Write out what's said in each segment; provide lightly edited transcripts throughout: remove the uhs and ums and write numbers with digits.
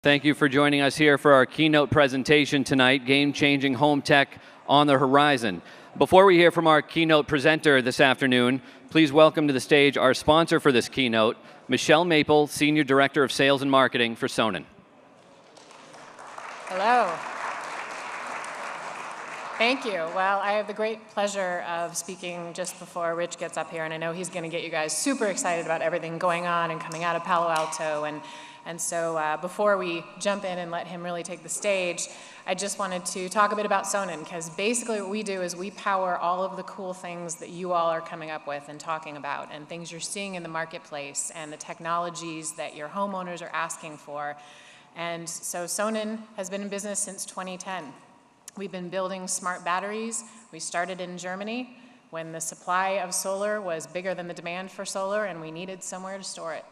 Thank you for joining us here for our keynote presentation tonight, Game-Changing Home Tech on the Horizon. Before we hear from our keynote presenter this afternoon, please welcome to the stage our sponsor for this keynote, Michelle Maple, Senior Director of Sales and Marketing for Sonnen. Hello. Thank you. Well, I have the great pleasure of speaking just before Rich gets up here, and I know he's going to get you guys super excited about everything going on and coming out of Palo Alto. And so before we jump in and let him really take the stage, I just wanted to talk a bit about Sonnen, because basically what we do is we power all of the cool things that you all are coming up with and talking about, and things you're seeing in the marketplace, and the technologies that your homeowners are asking for. And so Sonnen has been in business since 2010. We've been building smart batteries. We started in Germany when the supply of solar was bigger than the demand for solar, and we needed somewhere to store it.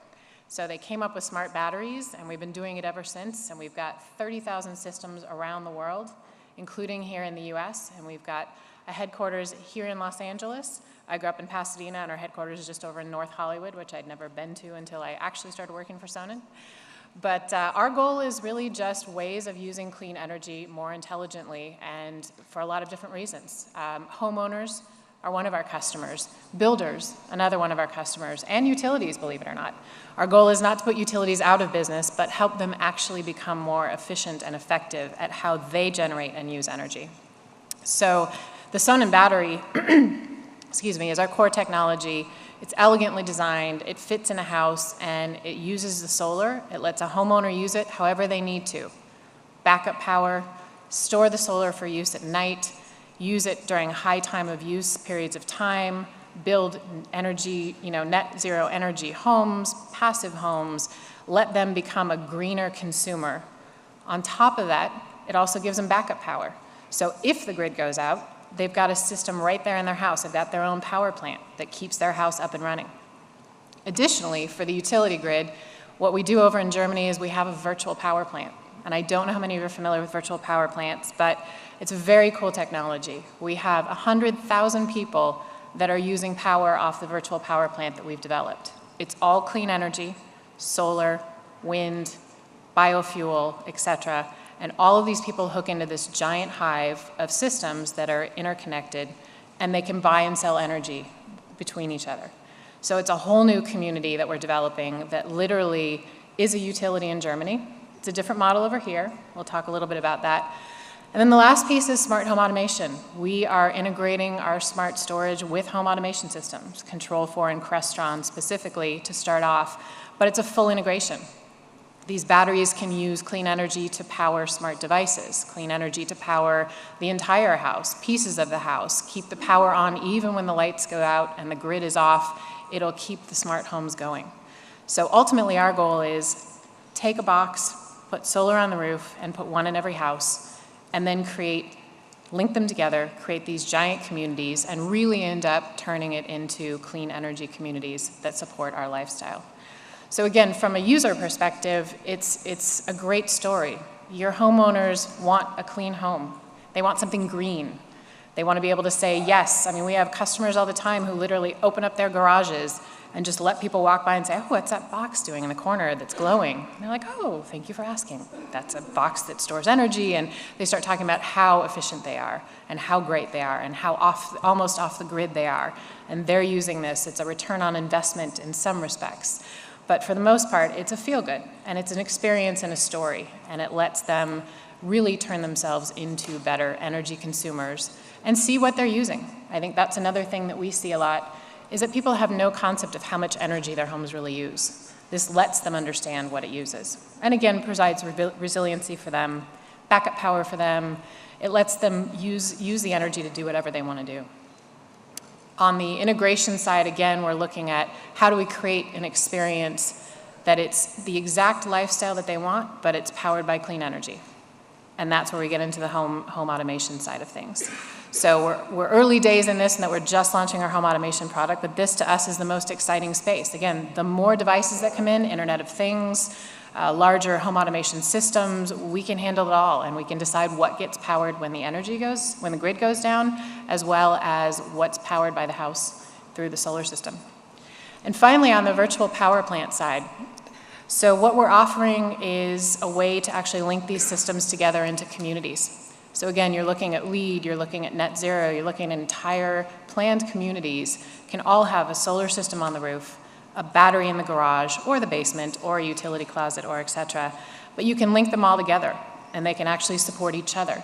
So they came up with smart batteries, and we've been doing it ever since, and we've got 30,000 systems around the world, including here in the US, and we've got a headquarters here in Los Angeles. I grew up in Pasadena, and our headquarters is just over in North Hollywood, which I'd never been to until I actually started working for Sonnen. But our goal is really just ways of using clean energy more intelligently, and for a lot of different reasons. Homeowners are one of our customers, builders, another one of our customers, and utilities, believe it or not. Our goal is not to put utilities out of business, but help them actually become more efficient and effective at how they generate and use energy. So the Sonnen battery, excuse me, is our core technology. It's elegantly designed, it fits in a house, and it uses the solar. It lets a homeowner use it however they need to. Backup power, store the solar for use at night, use it during high time of use periods of time, build energy, net zero energy homes, passive homes, let them become a greener consumer. On top of that, it also gives them backup power. So if the grid goes out, they've got a system right there in their house. They've got their own power plant that keeps their house up and running. Additionally, for the utility grid, what we do over in Germany is we have a virtual power plant. And I don't know how many of you are familiar with virtual power plants, but it's a very cool technology. We have 100,000 people that are using power off the virtual power plant that we've developed. It's all clean energy, solar, wind, biofuel, etc. And all of these people hook into this giant hive of systems that are interconnected, and they can buy and sell energy between each other. So it's a whole new community that we're developing that literally is a utility in Germany. It's a different model over here. We'll talk a little bit about that. And then the last piece is smart home automation. We are integrating our smart storage with home automation systems, Control4 and Crestron specifically to start off, but it's a full integration. These batteries can use clean energy to power smart devices, clean energy to power the entire house, pieces of the house, keep the power on even when the lights go out and the grid is off. It'll keep the smart homes going. So ultimately our goal is take a box, put solar on the roof, and put one in every house, and then link them together, create these giant communities, and really end up turning it into clean energy communities that support our lifestyle. So again, from a user perspective, it's a great story. Your homeowners want a clean home. They want something green. They want to be able to say yes. I mean, we have customers all the time who literally open up their garages and just let people walk by and say, oh, what's that box doing in the corner that's glowing? And they're like, oh, thank you for asking. That's a box that stores energy. And they start talking about how efficient they are and how great they are and how almost off the grid they are. And they're using this. It's a return on investment in some respects. But for the most part, it's a feel-good, and it's an experience and a story, and it lets them really turn themselves into better energy consumers and see what they're using. I think that's another thing that we see a lot, is that people have no concept of how much energy their homes really use. This lets them understand what it uses. And again, provides resiliency for them, backup power for them. It lets them use the energy to do whatever they want to do. On the integration side, again, we're looking at how do we create an experience that it's the exact lifestyle that they want, but it's powered by clean energy. And that's where we get into the home automation side of things. So we're early days in this, and that we're just launching our home automation product, but this to us is the most exciting space. Again, the more devices that come in, Internet of Things, larger home automation systems, we can handle it all, and we can decide what gets powered when the grid goes down, as well as what's powered by the house through the solar system. And finally, on the virtual power plant side, So what we're offering is a way to actually link these systems together into communities. So again, you're looking at LEED, you're looking at net zero, you're looking at entire planned communities can all have a solar system on the roof, a battery in the garage or the basement or a utility closet or et cetera. But you can link them all together and they can actually support each other.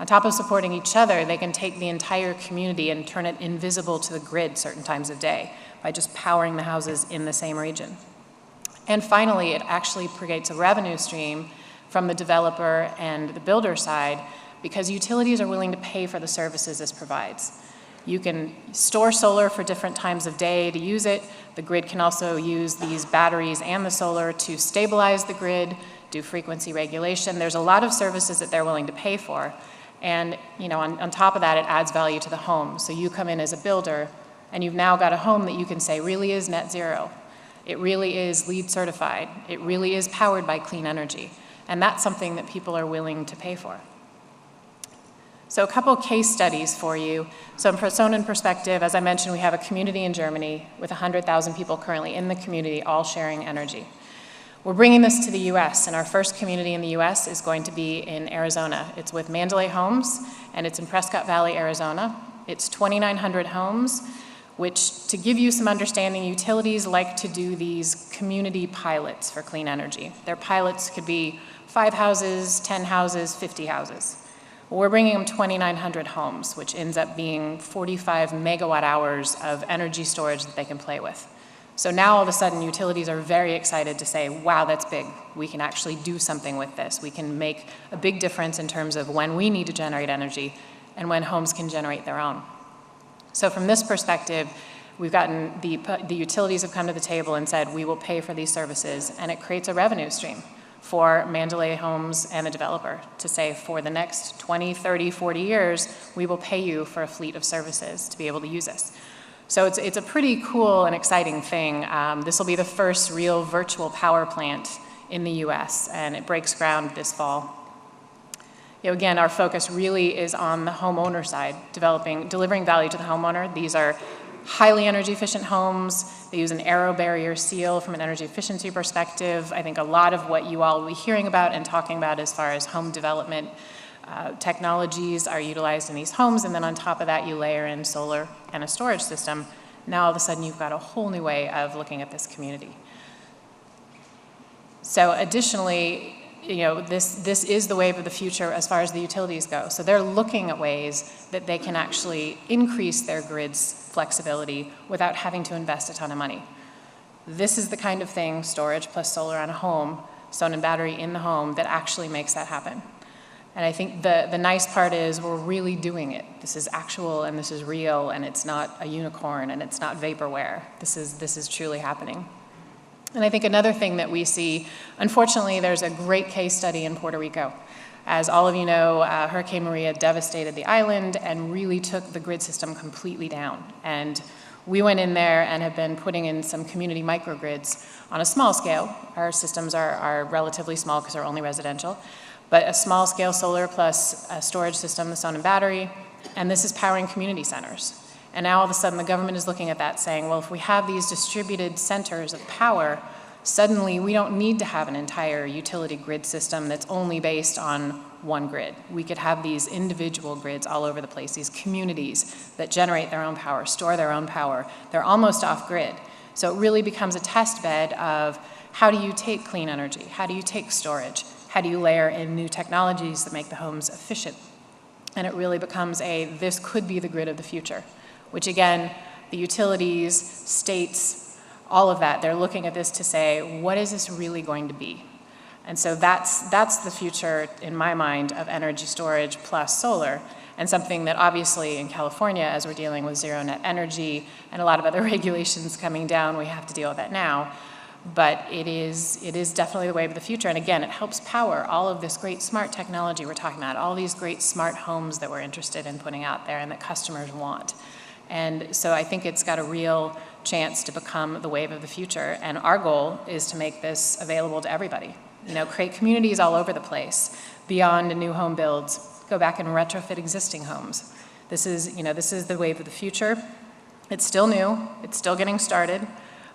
On top of supporting each other, they can take the entire community and turn it invisible to the grid certain times of day by just powering the houses in the same region. And finally, it actually creates a revenue stream from the developer and the builder side because utilities are willing to pay for the services this provides. You can store solar for different times of day to use it. The grid can also use these batteries and the solar to stabilize the grid, do frequency regulation. There's a lot of services that they're willing to pay for. And on top of that, it adds value to the home. So you come in as a builder and you've now got a home that you can say really is net zero. It really is LEED certified. It really is powered by clean energy. And that's something that people are willing to pay for. So a couple case studies for you. So from Sonnen perspective, as I mentioned, we have a community in Germany with 100,000 people currently in the community, all sharing energy. We're bringing this to the US, and our first community in the US is going to be in Arizona. It's with Mandalay Homes, and it's in Prescott Valley, Arizona. It's 2,900 homes, which, to give you some understanding, utilities like to do these community pilots for clean energy. Their pilots could be 5 houses, 10 houses, 50 houses. Well, we're bringing them 2,900 homes, which ends up being 45 megawatt hours of energy storage that they can play with. So now all of a sudden utilities are very excited to say, wow, that's big. We can actually do something with this. We can make a big difference in terms of when we need to generate energy and when homes can generate their own. So from this perspective, we've gotten the utilities have come to the table and said, we will pay for these services, and it creates a revenue stream for Mandalay Homes and the developer to say, for the next 20, 30, 40 years, we will pay you for a fleet of services to be able to use this. So it's a pretty cool and exciting thing. This will be the first real virtual power plant in the US, and it breaks ground this fall. Again, our focus really is on the homeowner side, delivering value to the homeowner. These are highly energy efficient homes. They use an aero barrier seal from an energy efficiency perspective. I think a lot of what you all will be hearing about and talking about as far as home development technologies are utilized in these homes, and then on top of that you layer in solar and a storage system. Now all of a sudden you've got a whole new way of looking at this community. So additionally, this is the wave of the future as far as the utilities go. So they're looking at ways that they can actually increase their grid's flexibility without having to invest a ton of money. This is the kind of thing, storage plus solar on a home, Sonnen battery in the home, that actually makes that happen. And I think the nice part is we're really doing it. This is actual and this is real, and it's not a unicorn and it's not vaporware. This is truly happening. And I think another thing that we see, unfortunately, there's a great case study in Puerto Rico. As all of you know, Hurricane Maria devastated the island and really took the grid system completely down. And we went in there and have been putting in some community microgrids on a small scale. Our systems are relatively small because they're only residential, but a small scale solar plus a storage system, the Sonnen battery, and this is powering community centers. And now all of a sudden the government is looking at that saying, well, if we have these distributed centers of power, suddenly we don't need to have an entire utility grid system that's only based on one grid. We could have these individual grids all over the place, these communities that generate their own power, store their own power. They're almost off grid. So it really becomes a test bed of how do you take clean energy? How do you take storage? How do you layer in new technologies that make the homes efficient? And it really becomes this could be the grid of the future. Which again, the utilities, states, all of that, they're looking at this to say, what is this really going to be? And so that's the future, in my mind, of energy storage plus solar, and something that obviously in California, as we're dealing with zero net energy and a lot of other regulations coming down, we have to deal with that now. But it is definitely the wave of the future. And again, it helps power all of this great smart technology we're talking about, all these great smart homes that we're interested in putting out there and that customers want. And so I think it's got a real chance to become the wave of the future. And our goal is to make this available to everybody. Create communities all over the place beyond new home builds. Go back and retrofit existing homes. This is the wave of the future. It's still new. It's still getting started.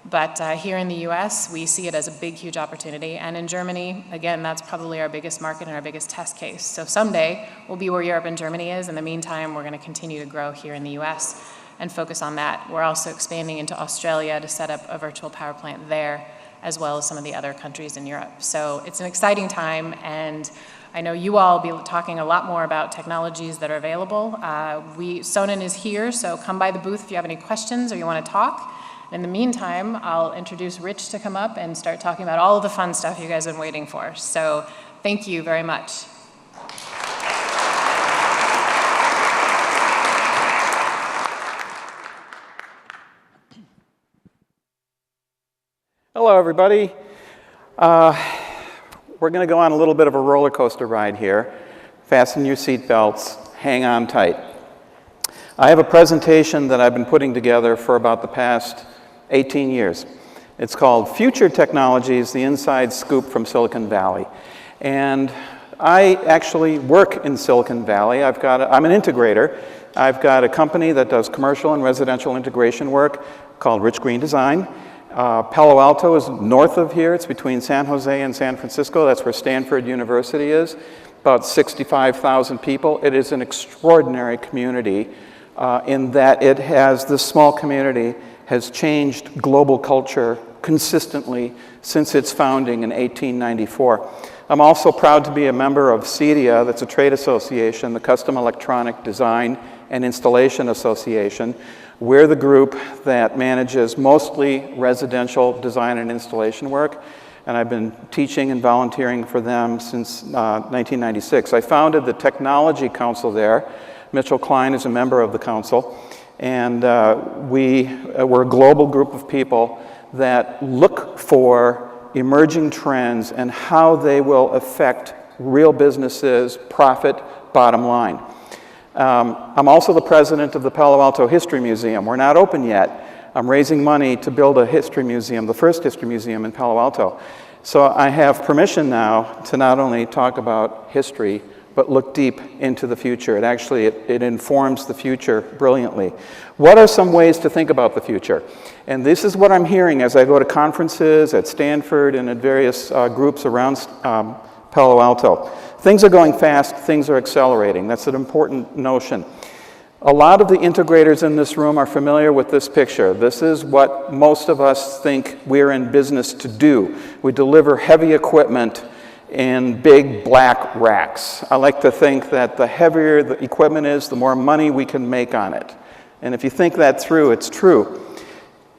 But here in the US, we see it as a big, huge opportunity. And in Germany, again, that's probably our biggest market and our biggest test case. So someday, we'll be where Europe and Germany is. In the meantime, we're going to continue to grow here in the US and focus on that. We're also expanding into Australia to set up a virtual power plant there, as well as some of the other countries in Europe. So it's an exciting time, and I know you all will be talking a lot more about technologies that are available. Sonnen is here, so come by the booth if you have any questions or you want to talk. In the meantime, I'll introduce Rich to come up and start talking about all of the fun stuff you guys have been waiting for. So thank you very much. Hello, everybody. We're going to go on a little bit of a roller coaster ride here. Fasten your seatbelts, hang on tight. I have a presentation that I've been putting together for about the past 18 years. It's called Future Technologies, the Inside Scoop from Silicon Valley. And I actually work in Silicon Valley. I'm an integrator. I've got a company that does commercial and residential integration work called Rich Green Design. Palo Alto is north of here. It's between San Jose and San Francisco. That's where Stanford University is. About 65,000 people. It is an extraordinary community in that this small community has changed global culture consistently since its founding in 1894. I'm also proud to be a member of CEDIA, that's a trade association, the Custom Electronic Design and Installation Association. We're the group that manages mostly residential design and installation work, and I've been teaching and volunteering for them since 1996. I founded the Technology Council there. Mitchell Klein is a member of the council, and we're a global group of people that look for emerging trends and how they will affect real businesses, profit, bottom line. I'm also the president of the Palo Alto History Museum. We're not open yet. I'm raising money to build a history museum, the first history museum in Palo Alto. So I have permission now to not only talk about history, but look deep into the future. It informs the future brilliantly. What are some ways to think about the future? And this is what I'm hearing as I go to conferences at Stanford and at various groups around Palo Alto. Things are going fast, things are accelerating. That's an important notion. A lot of the integrators in this room are familiar with this picture. This is what most of us think we're in business to do. We deliver heavy equipment in big black racks. I like to think that the heavier the equipment is, the more money we can make on it. And if you think that through, it's true.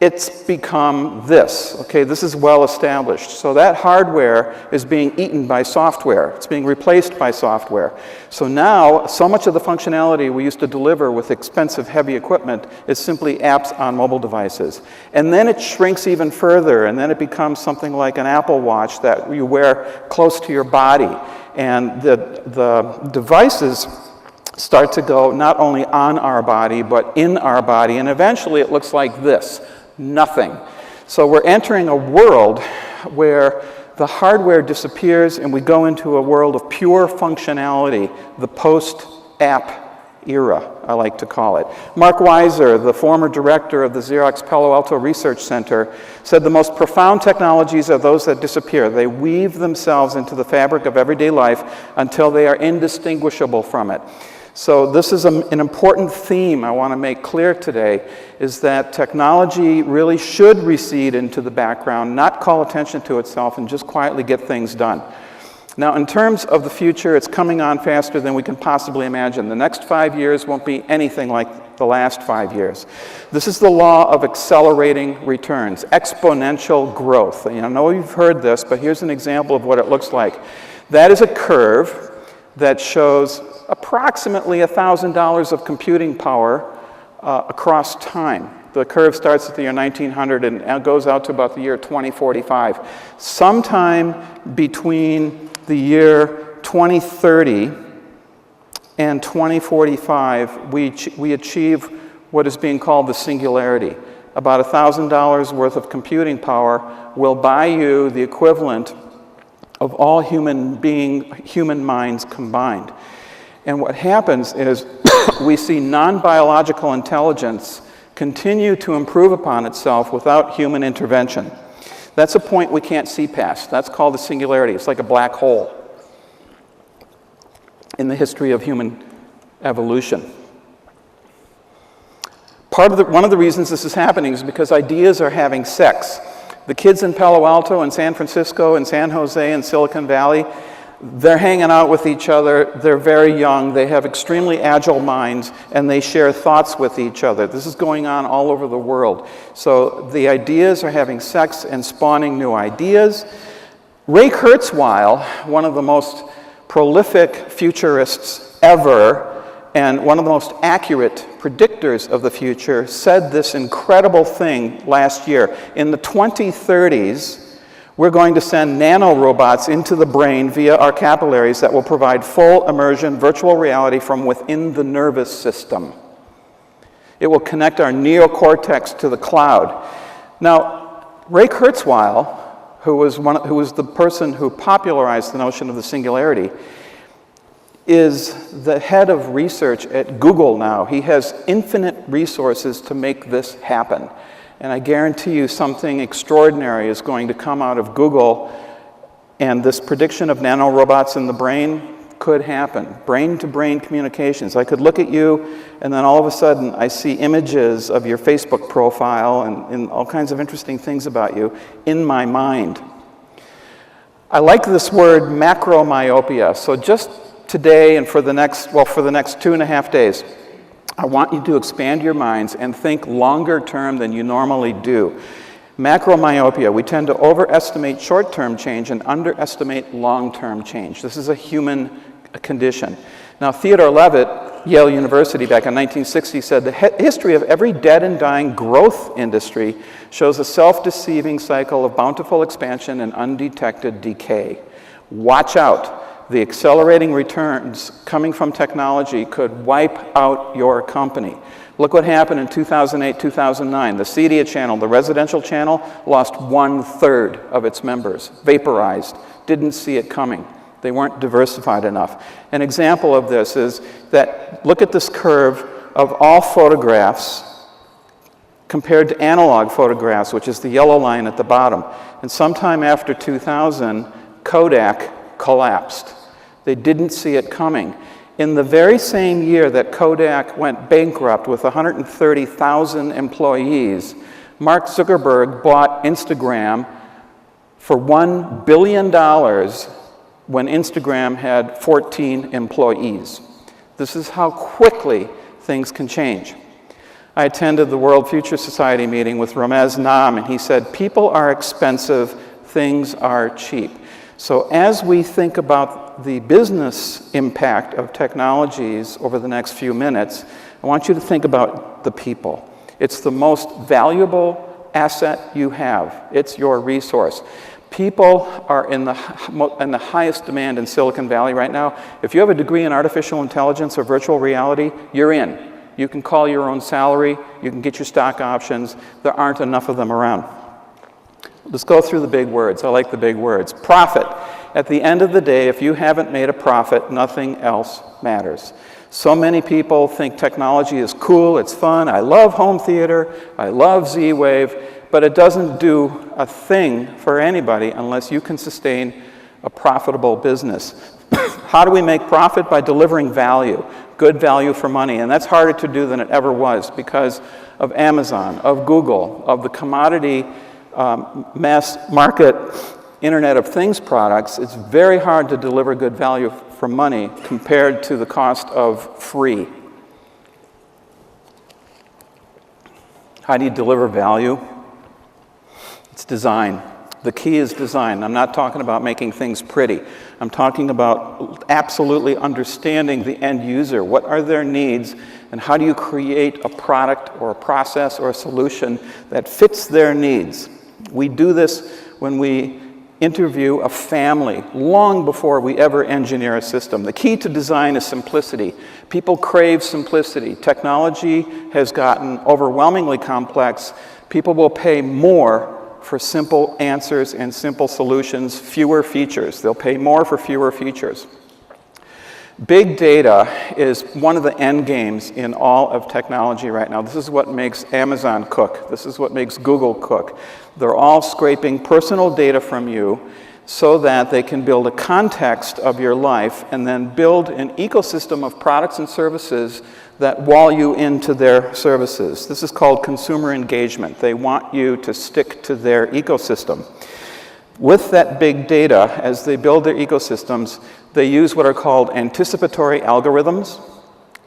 It's become this, okay? This is well established. So that hardware is being eaten by software. It's being replaced by software. So now, so much of the functionality we used to deliver with expensive, heavy equipment is simply apps on mobile devices. And then it shrinks even further, and then it becomes something like an Apple Watch that you wear close to your body. And the devices start to go not only on our body, but in our body, and eventually it looks like this. Nothing. So we're entering a world where the hardware disappears and we go into a world of pure functionality, the post-app era, I like to call it. Mark Weiser, the former director of the Xerox Palo Alto Research Center, said the most profound technologies are those that disappear. They weave themselves into the fabric of everyday life until they are indistinguishable from it. So this is an important theme I want to make clear today, is that technology really should recede into the background, not call attention to itself, and just quietly get things done. Now, in terms of the future, it's coming on faster than we can possibly imagine. The next 5 years won't be anything like the last 5 years. This is the law of accelerating returns, exponential growth. I know you've heard this, but here's an example of what it looks like. That is a curve that shows approximately $1,000 of computing power across time. The curve starts at the year 1900 and goes out to about the year 2045. Sometime between the year 2030 and 2045, we achieve what is being called the singularity. About $1,000 worth of computing power will buy you the equivalent of all human minds combined. And what happens is we see non-biological intelligence continue to improve upon itself without human intervention. That's a point we can't see past. That's called the singularity. It's like a black hole in the history of human evolution. One of the reasons this is happening is because ideas are having sex. The kids in Palo Alto and San Francisco and San Jose and Silicon Valley, they're hanging out with each other. They're very young. They have extremely agile minds, and they share thoughts with each other. This is going on all over the world. So the ideas are having sex and spawning new ideas. Ray Kurzweil, one of the most prolific futurists ever, and one of the most accurate predictors of the future, said this incredible thing last year. In the 2030s, we're going to send nanorobots into the brain via our capillaries that will provide full immersion virtual reality from within the nervous system. It will connect our neocortex to the cloud. Now, Ray Kurzweil, who was the person who popularized the notion of the singularity, is the head of research at Google now. He has infinite resources to make this happen. And I guarantee you something extraordinary is going to come out of Google, and this prediction of nanorobots in the brain could happen. Brain-to-brain communications. I could look at you, and then all of a sudden I see images of your Facebook profile and all kinds of interesting things about you in my mind. I like this word macromyopia. So just today and for the next 2.5 days, I want you to expand your minds and think longer term than you normally do. Macromyopia, we tend to overestimate short-term change and underestimate long-term change. This is a human condition. Now, Theodore Levitt, Yale University, back in 1960, said the history of every dead and dying growth industry shows a self-deceiving cycle of bountiful expansion and undetected decay. Watch out. The accelerating returns coming from technology could wipe out your company. Look what happened in 2008, 2009. The CEDIA channel, the residential channel, lost 1/3 of its members, vaporized, didn't see it coming. They weren't diversified enough. An example of this is that, look at this curve of all photographs compared to analog photographs, which is the yellow line at the bottom. And sometime after 2000, Kodak collapsed. They didn't see it coming. In the very same year that Kodak went bankrupt with 130,000 employees, Mark Zuckerberg bought Instagram for $1 billion when Instagram had 14 employees. This is how quickly things can change. I attended the World Future Society meeting with Ramez Nam, and he said, people are expensive, things are cheap. So as we think about the business impact of technologies over the next few minutes, I want you to think about the people. It's the most valuable asset you have. It's your resource. People are in the highest demand in Silicon Valley right now. If you have a degree in artificial intelligence or virtual reality, you're in. You can call your own salary. You can get your stock options. There aren't enough of them around. Let's go through the big words. I like the big words. Profit. At the end of the day, if you haven't made a profit, nothing else matters. So many people think technology is cool, it's fun. I love home theater, I love Z-Wave, but it doesn't do a thing for anybody unless you can sustain a profitable business. How do we make profit? By delivering value, good value for money. And that's harder to do than it ever was because of Amazon, of Google, of the commodity mass market Internet of Things products. It's very hard to deliver good value for money compared to the cost of free. How do you deliver value? It's design. The key is design. I'm not talking about making things pretty. I'm talking about absolutely understanding the end user. What are their needs, and how do you create a product or a process or a solution that fits their needs? We do this when we interview a family long before we ever engineer a system. The key to design is simplicity. People crave simplicity. Technology has gotten overwhelmingly complex. People will pay more for simple answers and simple solutions, fewer features. They'll pay more for fewer features. Big data is one of the end games in all of technology right now. This is what makes Amazon cook. This is what makes Google cook. They're all scraping personal data from you so that they can build a context of your life and then build an ecosystem of products and services that wall you into their services. This is called consumer engagement. They want you to stick to their ecosystem. With that big data, as they build their ecosystems, they use what are called anticipatory algorithms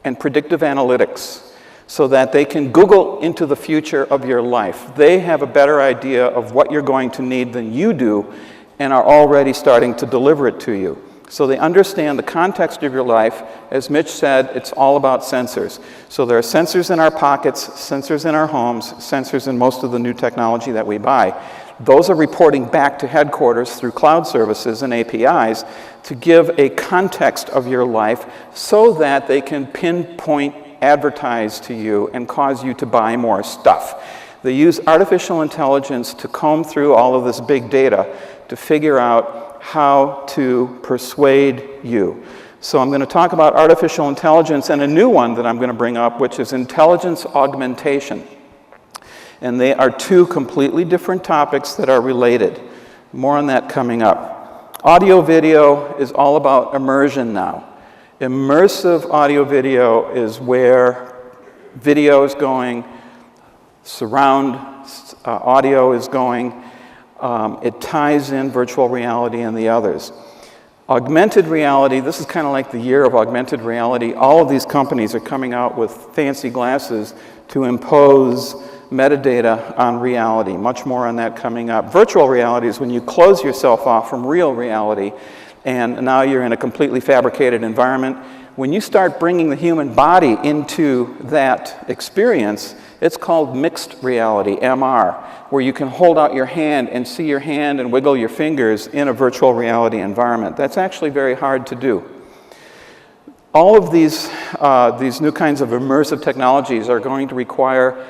and predictive analytics so that they can Google into the future of your life. They have a better idea of what you're going to need than you do and are already starting to deliver it to you. So they understand the context of your life. As Mitch said, it's all about sensors. So there are sensors in our pockets, sensors in our homes, sensors in most of the new technology that we buy. Those are reporting back to headquarters through cloud services and APIs to give a context of your life so that they can pinpoint advertise to you and cause you to buy more stuff. They use artificial intelligence to comb through all of this big data to figure out how to persuade you. So I'm going to talk about artificial intelligence and a new one that I'm going to bring up, which is intelligence augmentation. And they are two completely different topics that are related. More on that coming up. Audio video is all about immersion now. Immersive audio video is where video is going, surround audio is going. It ties in virtual reality and the others. Augmented reality, this is kind of like the year of augmented reality. All of these companies are coming out with fancy glasses to impose metadata on reality. Much more on that coming up. Virtual reality is when you close yourself off from real reality and now you're in a completely fabricated environment. When you start bringing the human body into that experience, it's called mixed reality, MR, where you can hold out your hand and see your hand and wiggle your fingers in a virtual reality environment. That's actually very hard to do. All of these new kinds of immersive technologies are going to require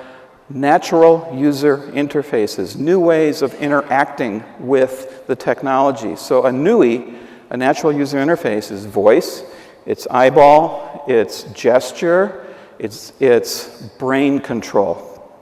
natural user interfaces, new ways of interacting with the technology. So a NUI, a natural user interface, is voice, it's eyeball, it's gesture, it's brain control.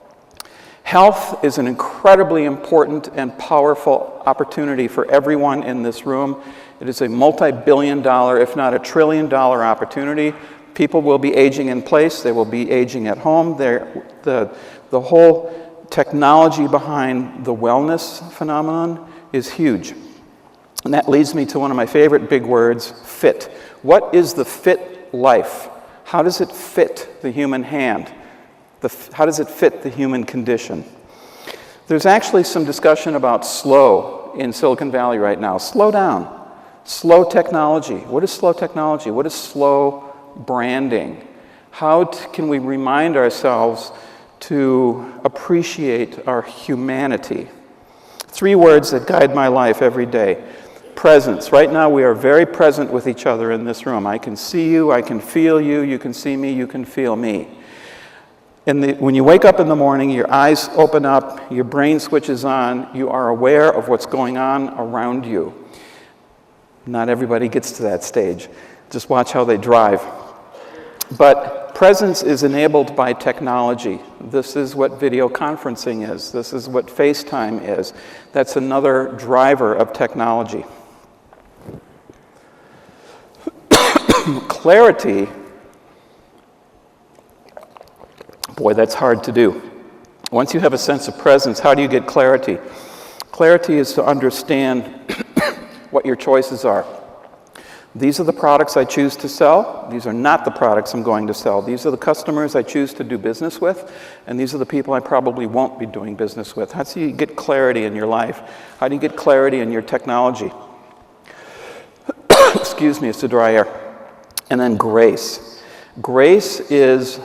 Health is an incredibly important and powerful opportunity for everyone in this room. It is a multi-billion-dollar, if not a trillion-dollar opportunity. People will be aging in place. They will be aging at home. The whole technology behind the wellness phenomenon is huge. And that leads me to one of my favorite big words, fit. What is the fit life? How does it fit the human hand? How does it fit the human condition? There's actually some discussion about slow in Silicon Valley right now. Slow down. Slow technology. What is slow technology? What is slow branding? How can we remind ourselves to appreciate our humanity? 3 words that guide my life every day. Presence. Right now we are very present with each other in this room. I can see you, I can feel you, you can see me, you can feel me. When you wake up in the morning, your eyes open up, your brain switches on, you are aware of what's going on around you. Not everybody gets to that stage. Just watch how they drive. But presence is enabled by technology. This is what video conferencing is. This is what FaceTime is. That's another driver of technology. Clarity, boy, that's hard to do. Once you have a sense of presence, how do you get clarity? Clarity is to understand what your choices are. These are the products I choose to sell. These are not the products I'm going to sell. These are the customers I choose to do business with, and these are the people I probably won't be doing business with. How do you get clarity in your life? How do you get clarity in your technology? Excuse me, it's a dry air. And then grace. Grace is,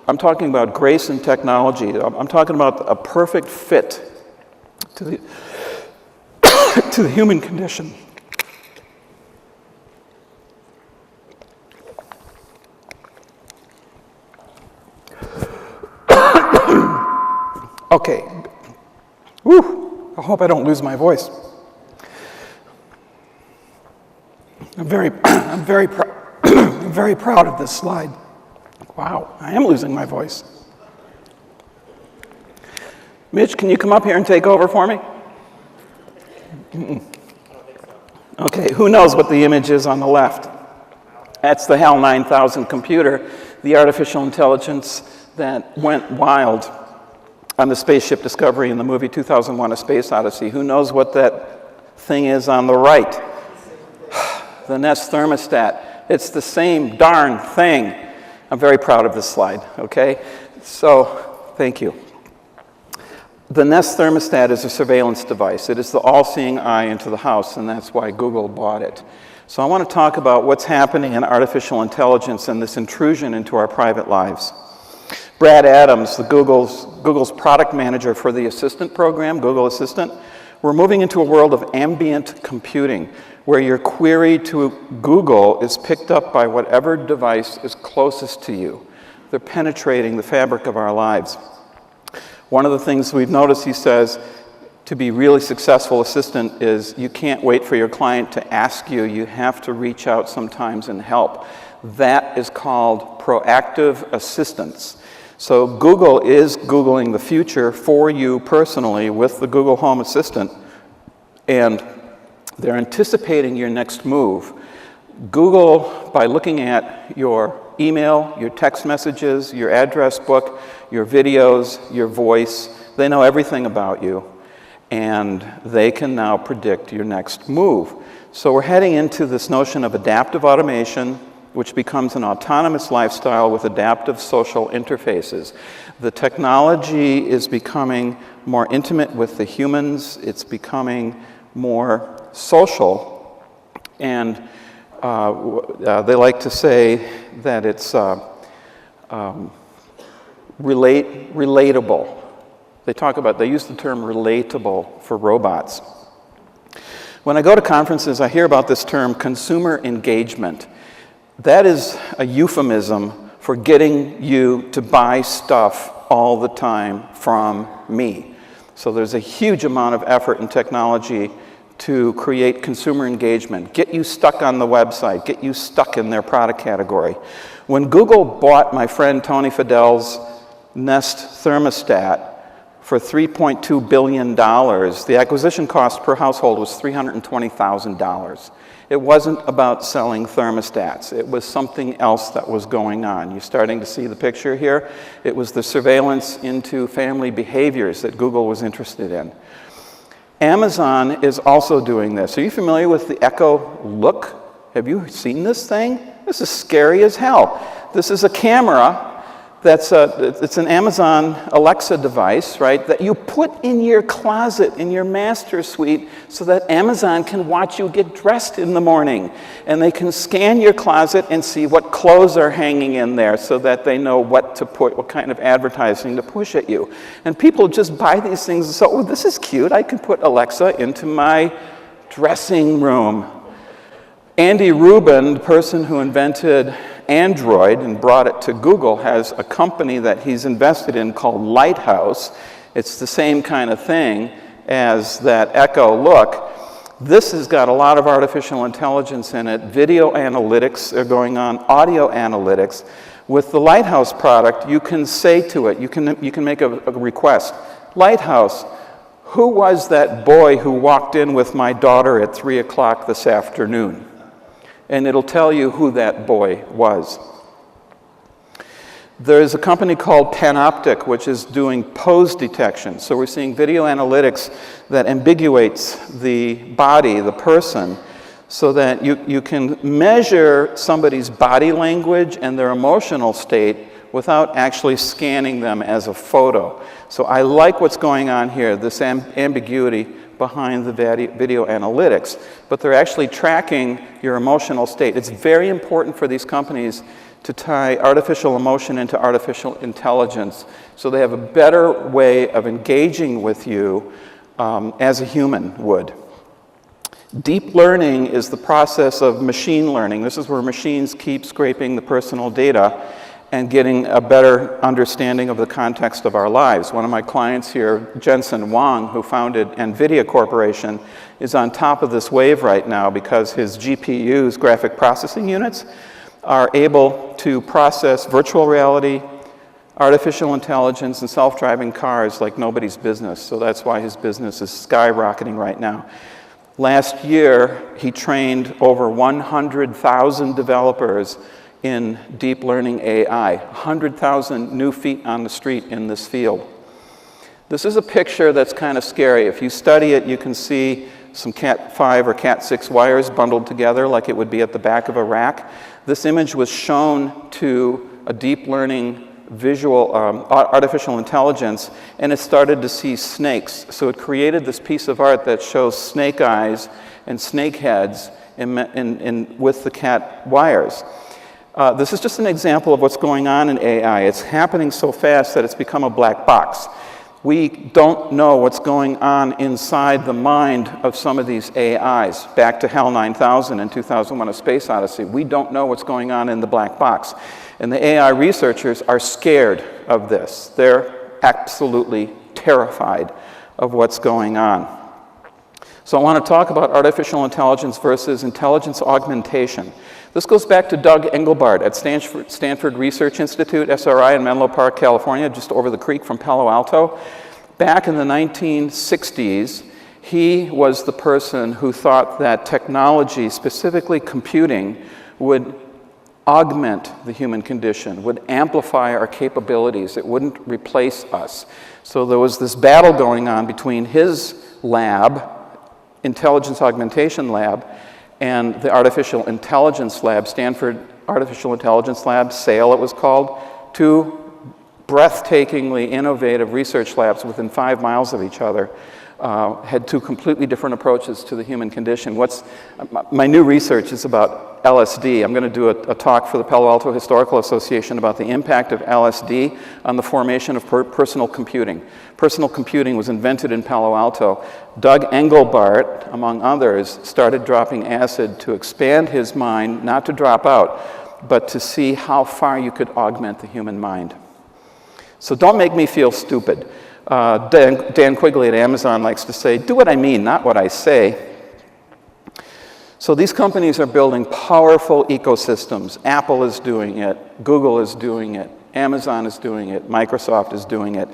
I'm talking about grace in technology. I'm talking about a perfect fit to the human condition. Okay. Whew. I hope I don't lose my voice. I'm very proud. I'm very proud of this slide. Wow, I am losing my voice. Mitch, can you come up here and take over for me? Okay, who knows what the image is on the left? That's the HAL 9000 computer, the artificial intelligence that went wild on the spaceship Discovery in the movie 2001: A Space Odyssey. Who knows what that thing is on the right? The Nest thermostat. It's the same darn thing. I'm very proud of this slide, okay? So, thank you. The Nest thermostat is a surveillance device. It is the all-seeing eye into the house, and that's why Google bought it. So I want to talk about what's happening in artificial intelligence and this intrusion into our private lives. Brad Adams, Google's product manager for the Assistant program, Google Assistant, we're moving into a world of ambient computing, where your query to Google is picked up by whatever device is closest to you. They're penetrating the fabric of our lives. One of the things we've noticed, he says, to be really successful assistant is you can't wait for your client to ask you. You have to reach out sometimes and help. That is called proactive assistance. So Google is Googling the future for you personally with the Google Home Assistant, and they're anticipating your next move. Google, by looking at your email, your text messages, your address book, your videos, your voice, they know everything about you, and they can now predict your next move. So we're heading into this notion of adaptive automation, which becomes an autonomous lifestyle with adaptive social interfaces. The technology is becoming more intimate with the humans. It's becoming more social, and they like to say that it's relatable. They use the term relatable for robots. When I go to conferences, I hear about this term consumer engagement. That is a euphemism for getting you to buy stuff all the time from me. So there's a huge amount of effort in technology to create consumer engagement, get you stuck on the website, get you stuck in their product category. When Google bought my friend Tony Fidel's Nest thermostat for $3.2 billion, the acquisition cost per household was $320,000. It wasn't about selling thermostats. It was something else that was going on. You're starting to see the picture here. It was the surveillance into family behaviors that Google was interested in. Amazon is also doing this. Are you familiar with the Echo Look? Have you seen this thing? This is scary as hell. This is a camera it's an Amazon Alexa device, right, that you put in your closet, in your master suite, so that Amazon can watch you get dressed in the morning. And they can scan your closet and see what clothes are hanging in there so that they know what to put, what kind of advertising to push at you. And people just buy these things and say, oh, this is cute. I can put Alexa into my dressing room. Andy Rubin, the person who invented Android and brought it to Google, has a company that he's invested in called Lighthouse. It's the same kind of thing as that Echo Look. This has got a lot of artificial intelligence in it. Video analytics are going on, audio analytics. With the Lighthouse product, you can say to it, you can make a request. Lighthouse, who was that boy who walked in with my daughter at 3 o'clock this afternoon? And it'll tell you who that boy was. There's a company called Panoptic, which is doing pose detection. So we're seeing video analytics that ambiguates the body, the person, so that you can measure somebody's body language and their emotional state without actually scanning them as a photo. So I like what's going on here, this ambiguity behind the video analytics, but they're actually tracking your emotional state. It's very important for these companies to tie artificial emotion into artificial intelligence so they have a better way of engaging with you as a human would. Deep learning is the process of machine learning. This is where machines keep scraping the personal data and getting a better understanding of the context of our lives. One of my clients here, Jensen Huang, who founded NVIDIA Corporation, is on top of this wave right now because his GPUs, graphic processing units, are able to process virtual reality, artificial intelligence, and self-driving cars like nobody's business. So that's why his business is skyrocketing right now. Last year, he trained over 100,000 developers in deep learning AI, 100,000 new feet on the street in this field. This is a picture that's kind of scary. If you study it, you can see some Cat 5 or Cat 6 wires bundled together like it would be at the back of a rack. This image was shown to a deep learning visual artificial intelligence, and it started to see snakes. So it created this piece of art that shows snake eyes and snake heads with the cat wires. This is just an example of what's going on in AI. It's happening so fast that it's become a black box. We don't know what's going on inside the mind of some of these AIs. Back to HAL 9000 and 2001: A Space Odyssey. We don't know what's going on in the black box. And the AI researchers are scared of this. They're absolutely terrified of what's going on. So I want to talk about artificial intelligence versus intelligence augmentation. This goes back to Doug Engelbart at Stanford Research Institute, SRI, in Menlo Park, California, just over the creek from Palo Alto. Back in the 1960s, he was the person who thought that technology, specifically computing, would augment the human condition, would amplify our capabilities. It wouldn't replace us. So there was this battle going on between his lab, Intelligence Augmentation Lab, and the Artificial Intelligence Lab, Stanford Artificial Intelligence Lab, SAIL it was called, two breathtakingly innovative research labs within 5 miles of each other. Had two completely different approaches to the human condition. My new research is about LSD. I'm going to do a talk for the Palo Alto Historical Association about the impact of LSD on the formation of personal computing. Personal computing was invented in Palo Alto. Doug Engelbart, among others, started dropping acid to expand his mind, not to drop out, but to see how far you could augment the human mind. So don't make me feel stupid. Dan Quigley at Amazon likes to say, do what I mean, not what I say. So these companies are building powerful ecosystems. Apple is doing it, Google is doing it, Amazon is doing it, Microsoft is doing it,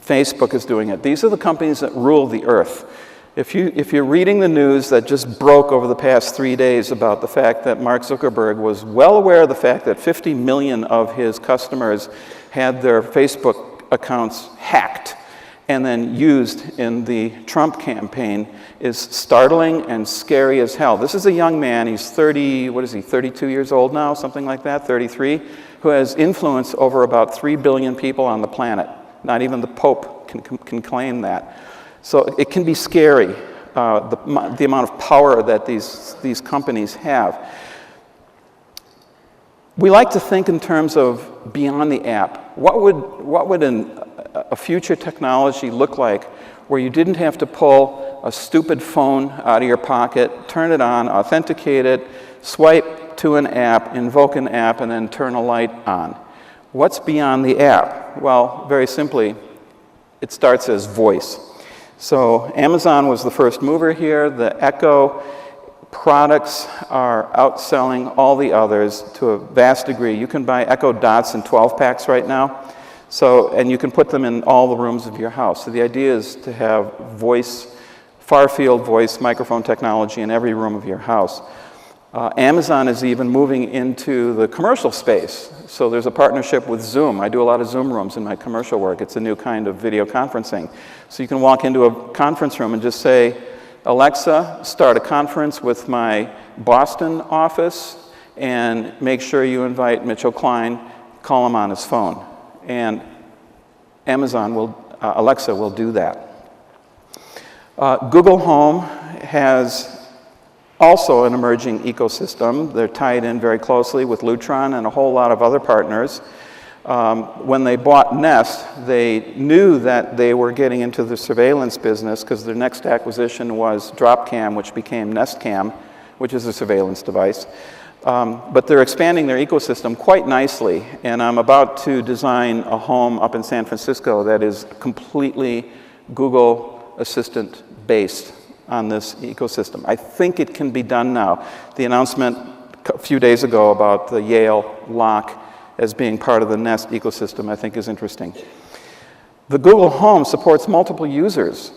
Facebook is doing it. These are the companies that rule the earth. If you're reading the news that just broke over the past 3 days about the fact that Mark Zuckerberg was well aware of the fact that 50 million of his customers had their Facebook accounts hacked and then used in the Trump campaign, is startling and scary as hell. This is a young man, he's 32 years old now, something like that, 33, who has influence over about 3 billion people on the planet. Not even the Pope can claim that. So it can be scary, the amount of power that these companies have. We like to think in terms of beyond the app. What would a future technology look like where you didn't have to pull a stupid phone out of your pocket, turn it on, authenticate it, swipe to an app, invoke an app, and then turn a light on? What's beyond the app? Well, very simply, it starts as voice. So Amazon was the first mover here. The Echo products are outselling all the others to a vast degree. You can buy Echo Dots in 12 packs right now. And you can put them in all the rooms of your house. So the idea is to have voice, far-field voice microphone technology in every room of your house. Amazon is even moving into the commercial space. So there's a partnership with Zoom. I do a lot of Zoom rooms in my commercial work. It's a new kind of video conferencing. So you can walk into a conference room and just say, Alexa, start a conference with my Boston office and make sure you invite Mitchell Klein, call him on his phone. And Alexa will do that. Google Home has also an emerging ecosystem. They're tied in very closely with Lutron and a whole lot of other partners. When they bought Nest, they knew that they were getting into the surveillance business because their next acquisition was Dropcam, which became NestCam, which is a surveillance device. But they're expanding their ecosystem quite nicely, and I'm about to design a home up in San Francisco that is completely Google Assistant based on this ecosystem. I think it can be done now. The announcement a few days ago about the Yale lock as being part of the Nest ecosystem, I think is interesting. The Google Home supports multiple users.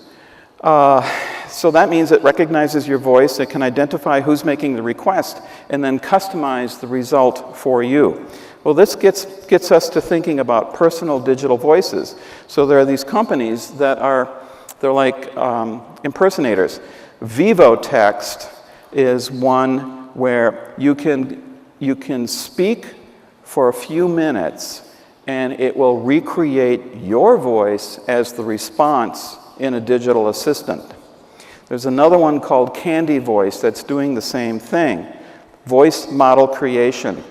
So that means it recognizes your voice, it can identify who's making the request, and then customize the result for you. Well, this gets us to thinking about personal digital voices. So there are these companies that they're like impersonators. VivoText is one where you can speak for a few minutes and it will recreate your voice as the response in a digital assistant. There's another one called Candy Voice that's doing the same thing, voice model creation.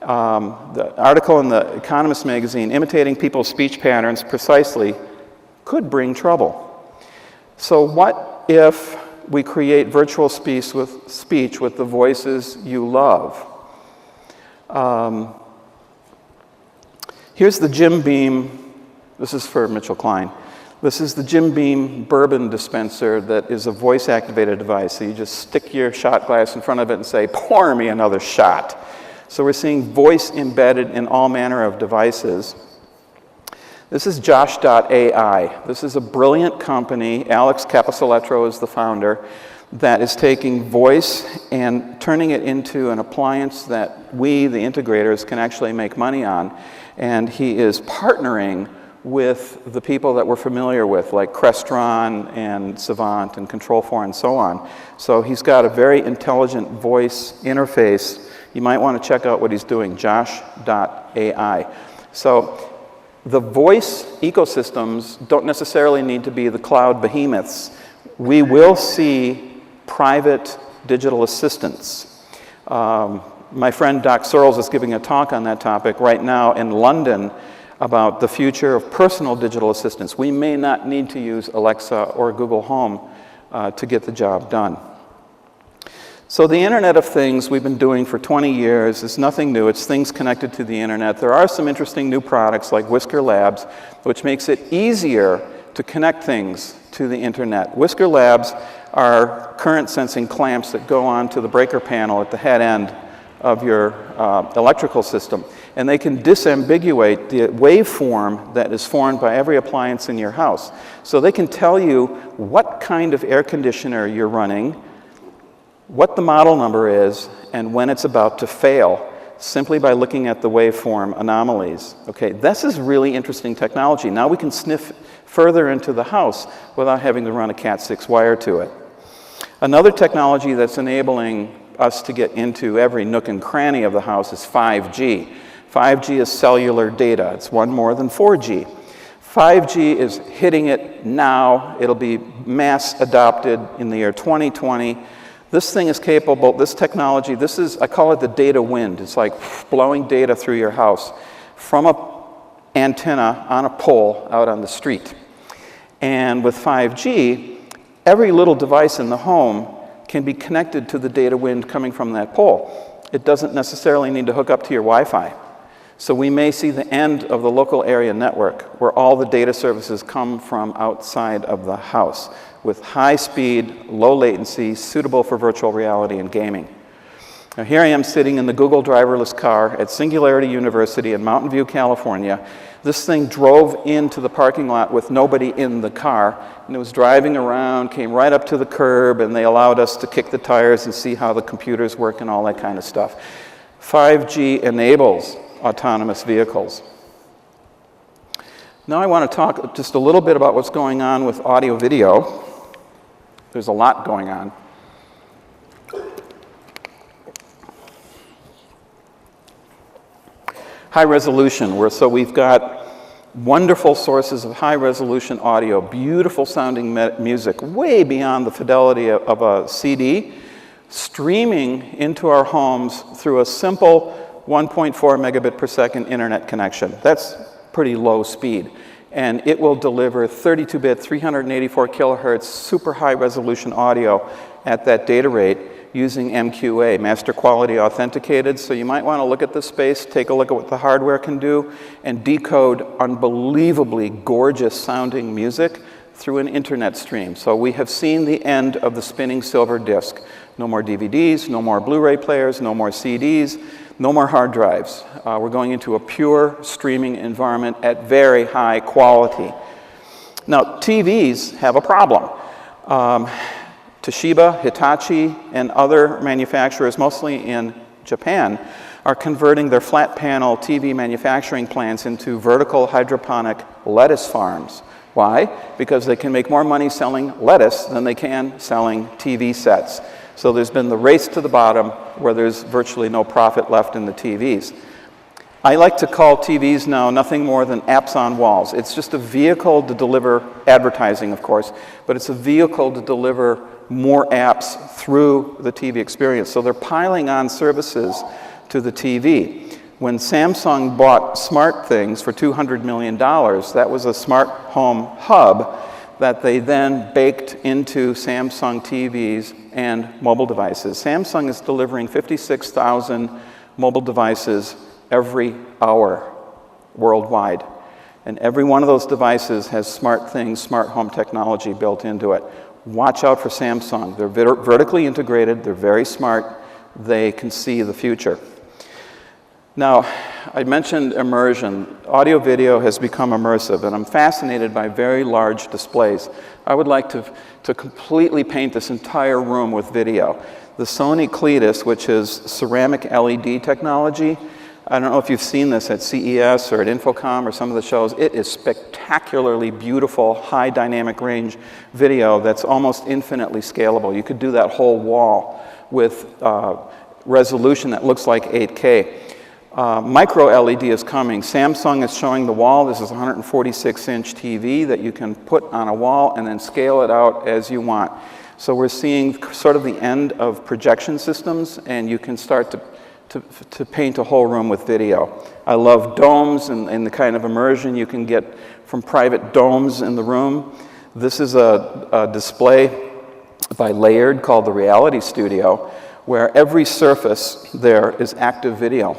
The article in The Economist magazine, imitating people's speech patterns precisely, could bring trouble. So what if we create virtual speech with the voices you love? Here's the Jim Beam. This is for Mitchell Klein. This is the Jim Beam bourbon dispenser that is a voice-activated device. So you just stick your shot glass in front of it and say, pour me another shot. So we're seeing voice embedded in all manner of devices. This is Josh.ai. This is a brilliant company. Alex Caposoletro is the founder, that is taking voice and turning it into an appliance that we, the integrators, can actually make money on. And he is partnering with the people that we're familiar with, like Crestron and Savant and Control4 and so on. So he's got a very intelligent voice interface. You might want to check out what he's doing, Josh.ai. So the voice ecosystems don't necessarily need to be the cloud behemoths. We will see private digital assistants. My friend Doc Searles is giving a talk on that topic right now in London about the future of personal digital assistants. We may not need to use Alexa or Google Home to get the job done. So the Internet of Things we've been doing for 20 years is nothing new. It's things connected to the Internet. There are some interesting new products like Whisker Labs, which makes it easier to connect things to the Internet. Whisker Labs are current sensing clamps that go onto the breaker panel at the head end of your electrical system. And they can disambiguate the waveform that is formed by every appliance in your house. So they can tell you what kind of air conditioner you're running, what the model number is, and when it's about to fail, simply by looking at the waveform anomalies. Okay, this is really interesting technology. Now we can sniff further into the house without having to run a Cat6 wire to it. Another technology that's enabling us to get into every nook and cranny of the house is 5G. 5G is cellular data. It's one more than 4G. 5G is hitting it now. It'll be mass adopted in the year 2020. This thing is capable, this technology, I call it the data wind. It's like blowing data through your house from an antenna on a pole out on the street. And with 5G, every little device in the home can be connected to the data wind coming from that pole. It doesn't necessarily need to hook up to your Wi-Fi. So we may see the end of the local area network where all the data services come from outside of the house with high speed, low latency, suitable for virtual reality and gaming. Now here I am sitting in the Google driverless car at Singularity University in Mountain View, California. This thing drove into the parking lot with nobody in the car, and it was driving around, came right up to the curb, and they allowed us to kick the tires and see how the computers work and all that kind of stuff. 5G enables autonomous vehicles. Now I want to talk just a little bit about what's going on with audio-video. There's a lot going on. High resolution, so we've got wonderful sources of high resolution audio, beautiful sounding music, way beyond the fidelity of a CD, streaming into our homes through a simple 1.4 megabit per second internet connection. That's pretty low speed. And it will deliver 32-bit, 384 kilohertz, super high resolution audio at that data rate using MQA, Master Quality Authenticated. So you might want to look at this space, take a look at what the hardware can do, and decode unbelievably gorgeous sounding music through an internet stream. So we have seen the end of the spinning silver disk. No more DVDs, no more Blu-ray players, no more CDs, no more hard drives. We're going into a pure streaming environment at very high quality. Now, TVs have a problem. Toshiba, Hitachi, and other manufacturers, mostly in Japan, are converting their flat panel TV manufacturing plants into vertical hydroponic lettuce farms. Why? Because they can make more money selling lettuce than they can selling TV sets. So there's been the race to the bottom where there's virtually no profit left in the TVs. I like to call TVs now nothing more than apps on walls. It's just a vehicle to deliver advertising, of course, but it's a vehicle to deliver more apps through the TV experience. So they're piling on services to the TV. When Samsung bought SmartThings for $200 million, that was a smart home hub that they then baked into Samsung TVs and mobile devices. Samsung is delivering 56,000 mobile devices every hour worldwide. And every one of those devices has SmartThings, smart home technology built into it. Watch out for Samsung. They're vertically integrated, they're very smart, they can see the future. Now, I mentioned immersion. Audio video has become immersive, and I'm fascinated by very large displays. I would like to completely paint this entire room with video. The Sony Cletus, which is ceramic LED technology, I don't know if you've seen this at CES or at Infocom or some of the shows. It is spectacularly beautiful, high dynamic range video that's almost infinitely scalable. You could do that whole wall with resolution that looks like 8K. Micro LED is coming. Samsung is showing the wall. This is a 146-inch TV that you can put on a wall and then scale it out as you want. So we're seeing sort of the end of projection systems, and you can start to paint a whole room with video. I love domes and the kind of immersion you can get from private domes in the room. This is a display by Layered called the Reality Studio, where every surface there is active video.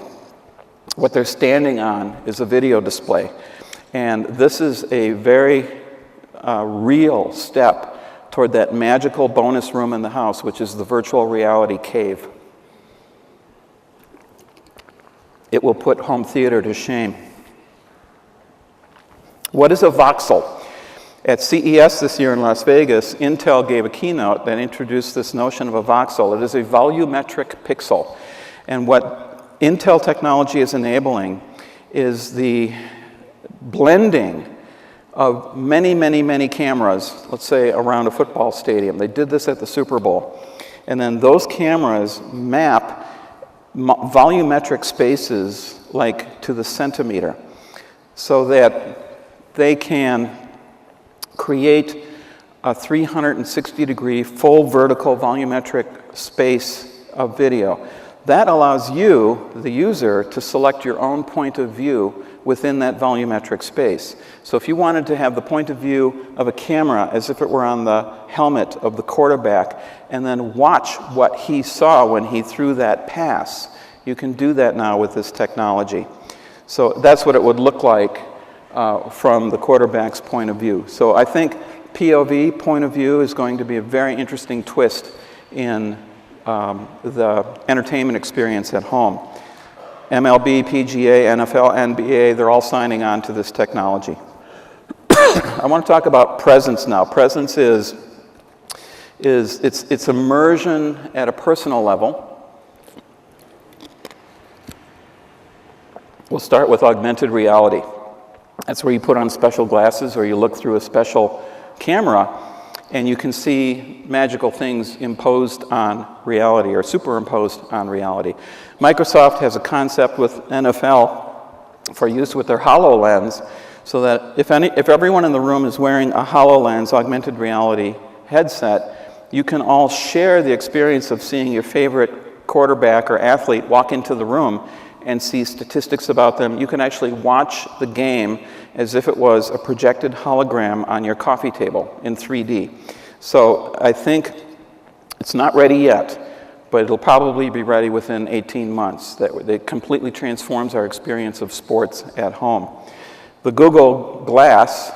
What they're standing on is a video display. And this is a very real step toward that magical bonus room in the house, which is the virtual reality cave. It will put home theater to shame. What is a voxel? At CES this year in Las Vegas, Intel gave a keynote that introduced this notion of a voxel. It is a volumetric pixel. And what Intel technology is enabling is the blending of many, many, many cameras, let's say around a football stadium. They did this at the Super Bowl. And then those cameras map volumetric spaces like to the centimeter so that they can create a 360-degree full vertical volumetric space of video. That allows you, the user, to select your own point of view within that volumetric space. So if you wanted to have the point of view of a camera as if it were on the helmet of the quarterback and then watch what he saw when he threw that pass, you can do that now with this technology. So that's what it would look like from the quarterback's point of view. So I think POV, point of view, is going to be a very interesting twist in the entertainment experience at home. MLB, PGA, NFL, NBA, they're all signing on to this technology. I want to talk about presence now. Presence is it's immersion at a personal level. We'll start with augmented reality. That's where you put on special glasses or you look through a special camera and you can see magical things imposed on reality or superimposed on reality. Microsoft has a concept with NFL for use with their HoloLens so that if everyone in the room is wearing a HoloLens augmented reality headset, you can all share the experience of seeing your favorite quarterback or athlete walk into the room and see statistics about them. You can actually watch the game as if it was a projected hologram on your coffee table in 3D. So I think it's not ready yet, but it'll probably be ready within 18 months. That completely transforms our experience of sports at home. The Google Glass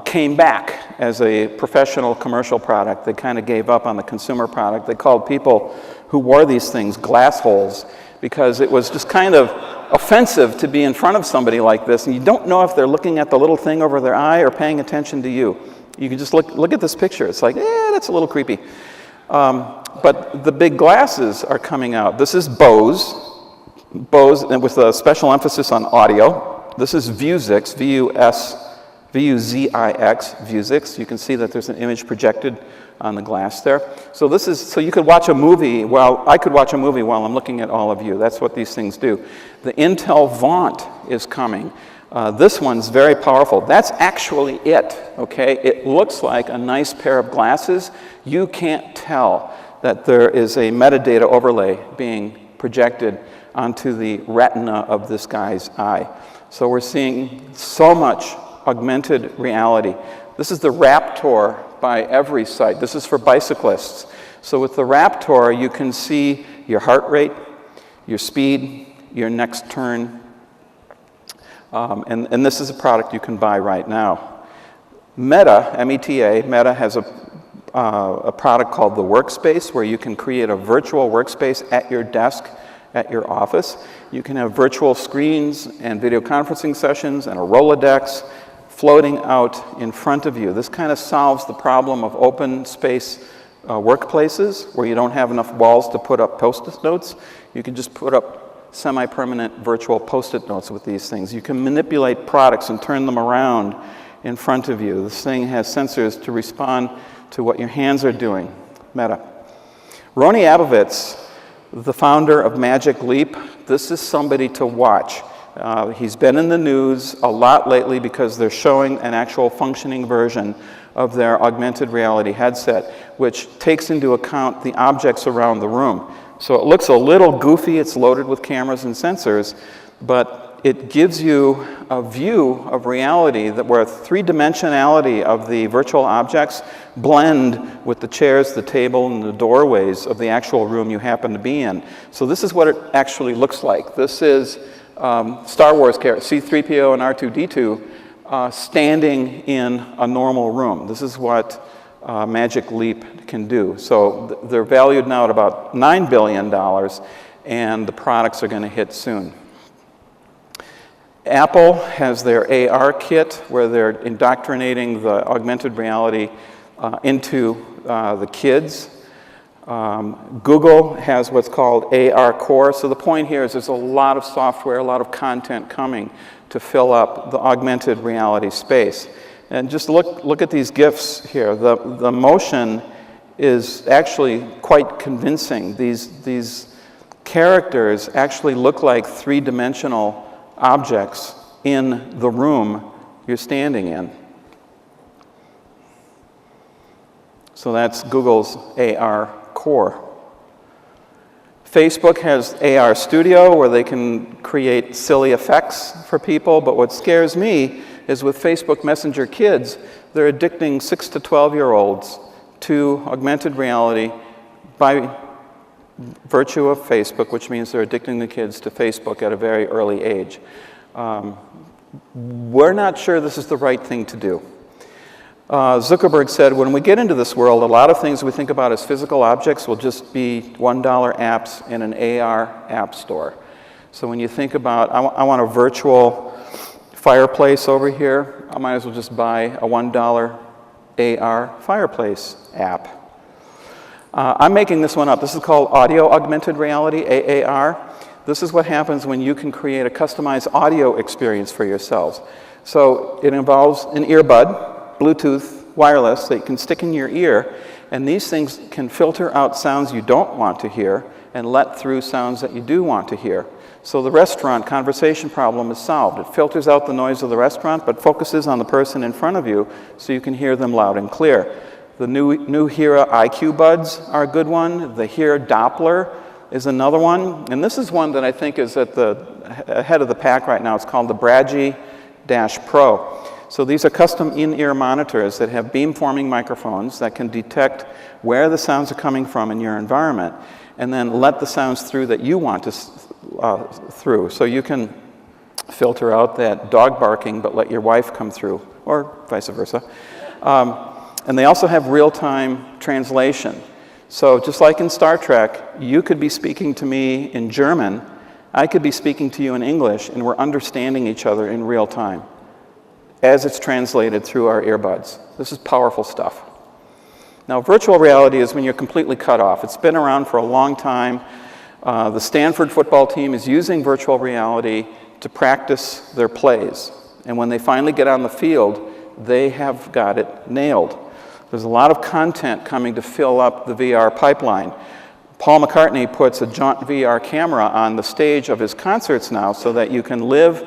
came back as a professional commercial product. They kind of gave up on the consumer product. They called people who wore these things glass holes because it was just kind of offensive to be in front of somebody like this, and you don't know if they're looking at the little thing over their eye or paying attention to you. You can just look at this picture. It's like, that's a little creepy. But the big glasses are coming out. This is Bose, and with a special emphasis on audio. This is Vuzix, V-U-Z-I-X, Vuzix. You can see that there's an image projected on the glass there. So you could watch a movie I could watch a movie while I'm looking at all of you. That's what these things do. The Intel Vaunt is coming. This one's very powerful. That's actually it, okay? It looks like a nice pair of glasses. You can't tell that there is a metadata overlay being projected onto the retina of this guy's eye. So we're seeing so much augmented reality. This is the Raptor by every site. This is for bicyclists. So with the Raptor, you can see your heart rate, your speed, your next turn. And this is a product you can buy right now. Meta, M-E-T-A, Meta has a product called the Workspace, where you can create a virtual workspace at your desk, at your office. You can have virtual screens and video conferencing sessions and a Rolodex floating out in front of you. This kind of solves the problem of open space workplaces where you don't have enough walls to put up Post-it notes. You can just put up semi-permanent virtual Post-it notes with these things. You can manipulate products and turn them around in front of you. This thing has sensors to respond to what your hands are doing. Meta. Roni Abovitz, the founder of Magic Leap, this is somebody to watch. He's been in the news a lot lately because they're showing an actual functioning version of their augmented reality headset, which takes into account the objects around the room. So it looks a little goofy, it's loaded with cameras and sensors, but it gives you a view of reality where three-dimensionality of the virtual objects blend with the chairs, the table, and the doorways of the actual room you happen to be in. So this is what it actually looks like. This is Star Wars characters, C-3PO and R2-D2, standing in a normal room. This is what Magic Leap can do. So they're valued now at about $9 billion, and the products are going to hit soon. Apple has their AR kit where they're indoctrinating the augmented reality into the kids. Google has what's called AR Core. So the point here is there's a lot of software, a lot of content coming to fill up the augmented reality space. And just look at these GIFs here. The motion is actually quite convincing. These characters actually look like three-dimensional objects in the room you're standing in. So that's Google's AR Core. Facebook has AR Studio where they can create silly effects for people, but what scares me is with Facebook Messenger Kids, they're addicting 6 to 12-year-olds to augmented reality by virtue of Facebook, which means they're addicting the kids to Facebook at a very early age. We're not sure this is the right thing to do. Zuckerberg said, when we get into this world, a lot of things we think about as physical objects will just be $1 apps in an AR app store. So when you think about, I want a virtual fireplace over here, I might as well just buy a $1 AR fireplace app. I'm making this one up. This is called Audio Augmented Reality, AAR. This is what happens when you can create a customized audio experience for yourselves. So it involves an earbud, Bluetooth, wireless, that you can stick in your ear, and these things can filter out sounds you don't want to hear and let through sounds that you do want to hear. So the restaurant conversation problem is solved. It filters out the noise of the restaurant, but focuses on the person in front of you so you can hear them loud and clear. The new Hear IQ buds are a good one. The Hear Doppler is another one. And this is one that I think is at the head of the pack right now. It's called the Bragi-Pro. So these are custom in-ear monitors that have beamforming microphones that can detect where the sounds are coming from in your environment and then let the sounds through that you want to through. So you can filter out that dog barking, but let your wife come through, or vice versa. And they also have real-time translation. So just like in Star Trek, you could be speaking to me in German, I could be speaking to you in English, and we're understanding each other in real time as it's translated through our earbuds. This is powerful stuff. Now, virtual reality is when you're completely cut off. It's been around for a long time. The Stanford football team is using virtual reality to practice their plays. And when they finally get on the field, they have got it nailed. There's a lot of content coming to fill up the VR pipeline. Paul McCartney puts a Jaunt VR camera on the stage of his concerts now so that you can live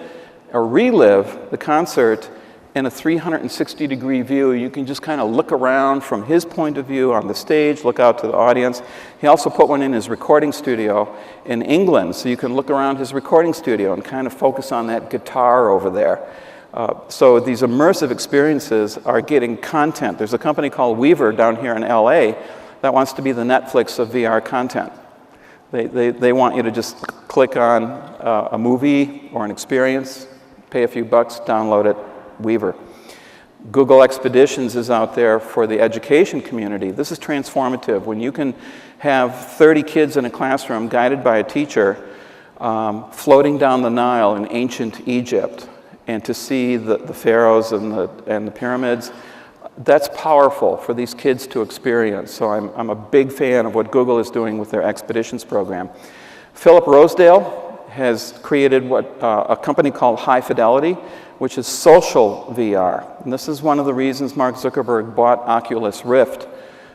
or relive the concert in a 360-degree view. You can just kind of look around from his point of view on the stage, look out to the audience. He also put one in his recording studio in England, so you can look around his recording studio and kind of focus on that guitar over there. So these immersive experiences are getting content. There's a company called Weaver down here in LA that wants to be the Netflix of VR content. They want you to just click on a movie or an experience, pay a few bucks, download it, Weaver. Google Expeditions is out there for the education community. This is transformative. When you can have 30 kids in a classroom guided by a teacher floating down the Nile in ancient Egypt, and to see the pharaohs and the pyramids, that's powerful for these kids to experience. So I'm a big fan of what Google is doing with their Expeditions program. Philip Rosedale has created a company called High Fidelity, which is social VR. And this is one of the reasons Mark Zuckerberg bought Oculus Rift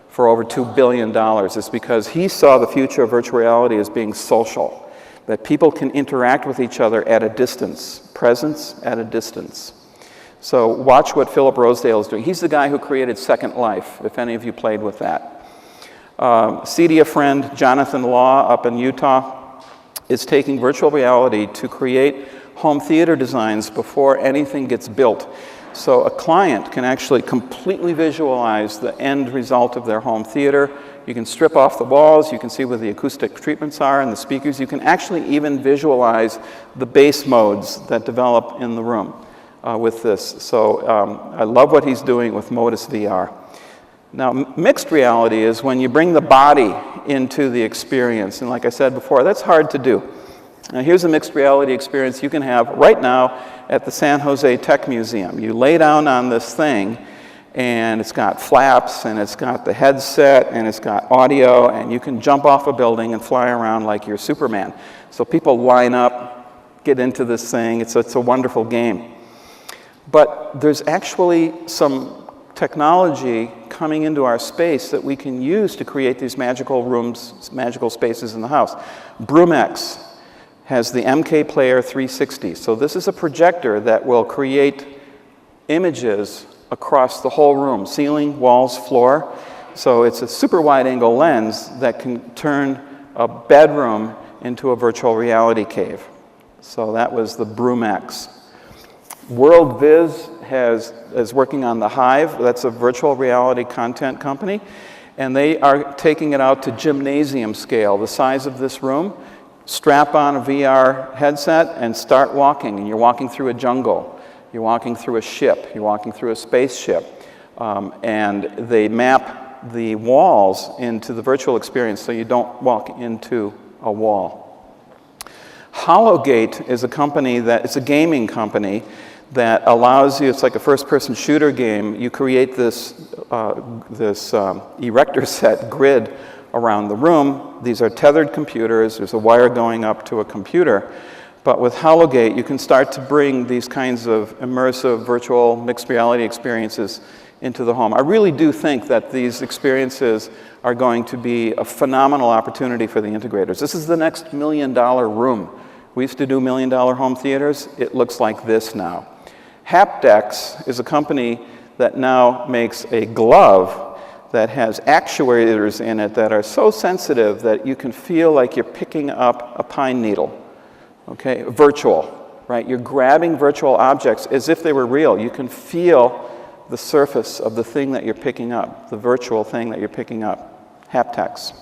for over $2 billion, is because he saw the future of virtual reality as being social, that people can interact with each other at a distance, presence at a distance. So watch what Philip Rosedale is doing. He's the guy who created Second Life, if any of you played with that. Cedia friend Jonathan Law up in Utah is taking virtual reality to create home theater designs before anything gets built. So a client can actually completely visualize the end result of their home theater. You can strip off the walls, you can see where the acoustic treatments are and the speakers. You can actually even visualize the bass modes that develop in the room with this. So I love what he's doing with Modus VR. Now, mixed reality is when you bring the body into the experience. And like I said before, that's hard to do. Now, here's a mixed reality experience you can have right now at the San Jose Tech Museum. You lay down on this thing, and it's got flaps, and it's got the headset, and it's got audio, and you can jump off a building and fly around like you're Superman. So people line up, get into this thing. It's a wonderful game. But there's actually some technology coming into our space that we can use to create these magical rooms, magical spaces in the house. BroomX has the MK Player 360. So this is a projector that will create images across the whole room, ceiling, walls, floor. So it's a super wide angle lens that can turn a bedroom into a virtual reality cave. So that was the BroomX. WorldViz is working on the Hive. That's a virtual reality content company. And they are taking it out to gymnasium scale, the size of this room. Strap on a VR headset and start walking. And you're walking through a jungle. You're walking through a ship. You're walking through a spaceship. And they map the walls into the virtual experience so you don't walk into a wall. Hologate is a company it's a gaming company that allows you, it's like a first-person shooter game. You create this erector set grid around the room. These are tethered computers. There's a wire going up to a computer. But with Hologate, you can start to bring these kinds of immersive, virtual, mixed reality experiences into the home. I really do think that these experiences are going to be a phenomenal opportunity for the integrators. This is the next $1 million room. We used to do $1 million home theaters. It looks like this now. Hapdex is a company that now makes a glove that has actuators in it that are so sensitive that you can feel like you're picking up a pine needle. Okay, virtual, right? You're grabbing virtual objects as if they were real. You can feel the surface of the thing that you're picking up, the virtual thing that you're picking up. Haptex.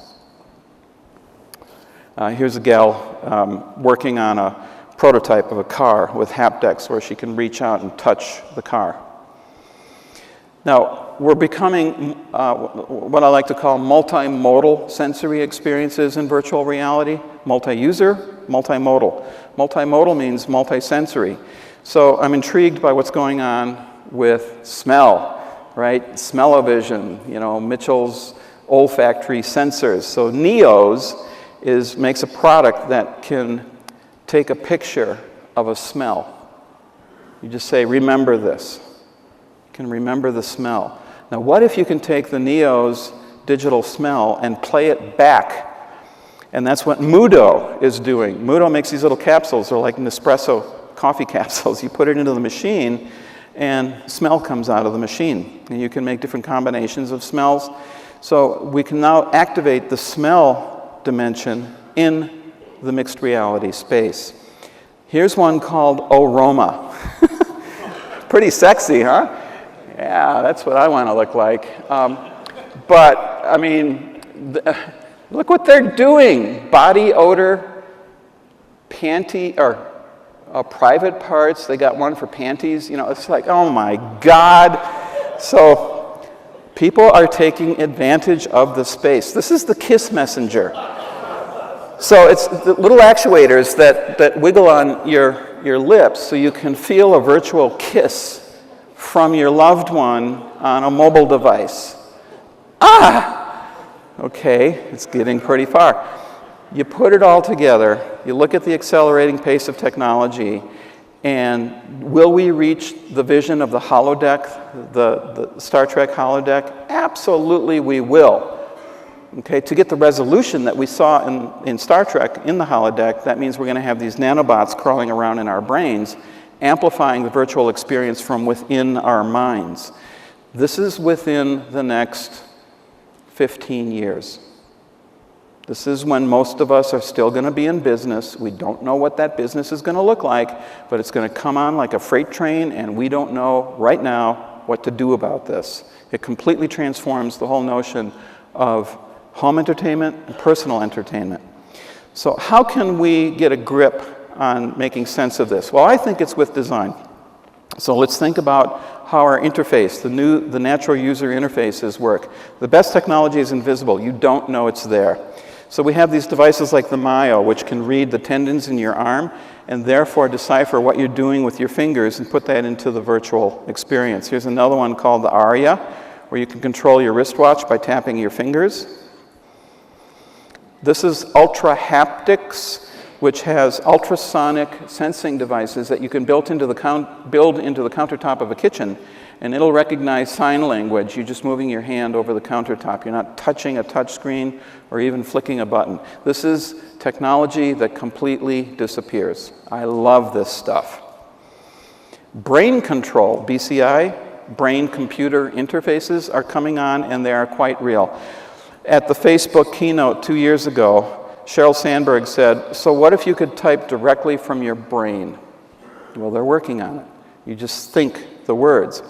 Here's a gal working on a prototype of a car with haptics where she can reach out and touch the car. Now, we're becoming what I like to call multimodal sensory experiences in virtual reality. Multi-user, multimodal. Multimodal means multisensory. So I'm intrigued by what's going on with smell, right? Smell-o-vision, you know, Mitchell's olfactory sensors. So Neos makes a product that can take a picture of a smell. You just say, remember this. You can remember the smell. Now, what if you can take the Neo's digital smell and play it back? And that's what Mudo is doing. Mudo makes these little capsules. They're like Nespresso coffee capsules. You put it into the machine, and smell comes out of the machine. And you can make different combinations of smells. So we can now activate the smell dimension in the mixed reality space. Here's one called Oroma. Pretty sexy, huh? Yeah, that's what I want to look like. But, I mean, look what they're doing. Body odor, panty, or private parts. They got one for panties. You know, it's like, oh my God. So people are taking advantage of the space. This is the kiss messenger. So it's the little actuators that wiggle on your lips so you can feel a virtual kiss from your loved one on a mobile device. Ah! Okay, it's getting pretty far. You put it all together, you look at the accelerating pace of technology, and will we reach the vision of the holodeck, the Star Trek holodeck? Absolutely we will. Okay, to get the resolution that we saw in Star Trek in the holodeck, that means we're going to have these nanobots crawling around in our brains, amplifying the virtual experience from within our minds. This is within the next 15 years. This is when most of us are still going to be in business. We don't know what that business is going to look like, but it's going to come on like a freight train, and we don't know right now what to do about this. It completely transforms the whole notion of home entertainment and personal entertainment. So how can we get a grip on making sense of this? Well, I think it's with design. So let's think about how our interface, the natural user interfaces work. The best technology is invisible. You don't know it's there. So we have these devices like the Mayo, which can read the tendons in your arm and therefore decipher what you're doing with your fingers and put that into the virtual experience. Here's another one called the Aria, where you can control your wristwatch by tapping your fingers. This is Ultra Haptics, which has ultrasonic sensing devices that you can build into the countertop of a kitchen, and it'll recognize sign language. You're just moving your hand over the countertop. You're not touching a touch screen or even flicking a button. This is technology that completely disappears. I love this stuff. Brain control, BCI, brain-computer interfaces are coming on, and they are quite real. At the Facebook keynote 2 years ago, Sheryl Sandberg said, so what if you could type directly from your brain? Well, they're working on it. You just think the words.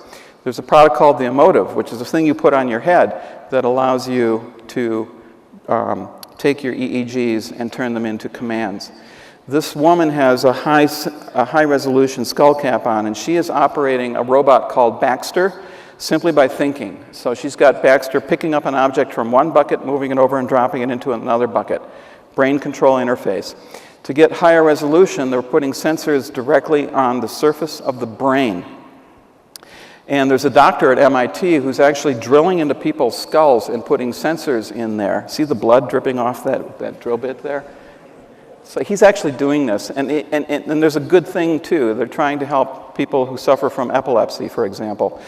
There's a product called the Emotive, which is a thing you put on your head that allows you to take your EEGs and turn them into commands. This woman has a high-resolution skull cap on, and she is operating a robot called Baxter simply by thinking. So she's got Baxter picking up an object from one bucket, moving it over and dropping it into another bucket. Brain control interface. To get higher resolution, they're putting sensors directly on the surface of the brain. And there's a doctor at MIT who's actually drilling into people's skulls and putting sensors in there. See the blood dripping off that drill bit there? So he's actually doing this. And there's a good thing, too. They're trying to help people who suffer from epilepsy, for example.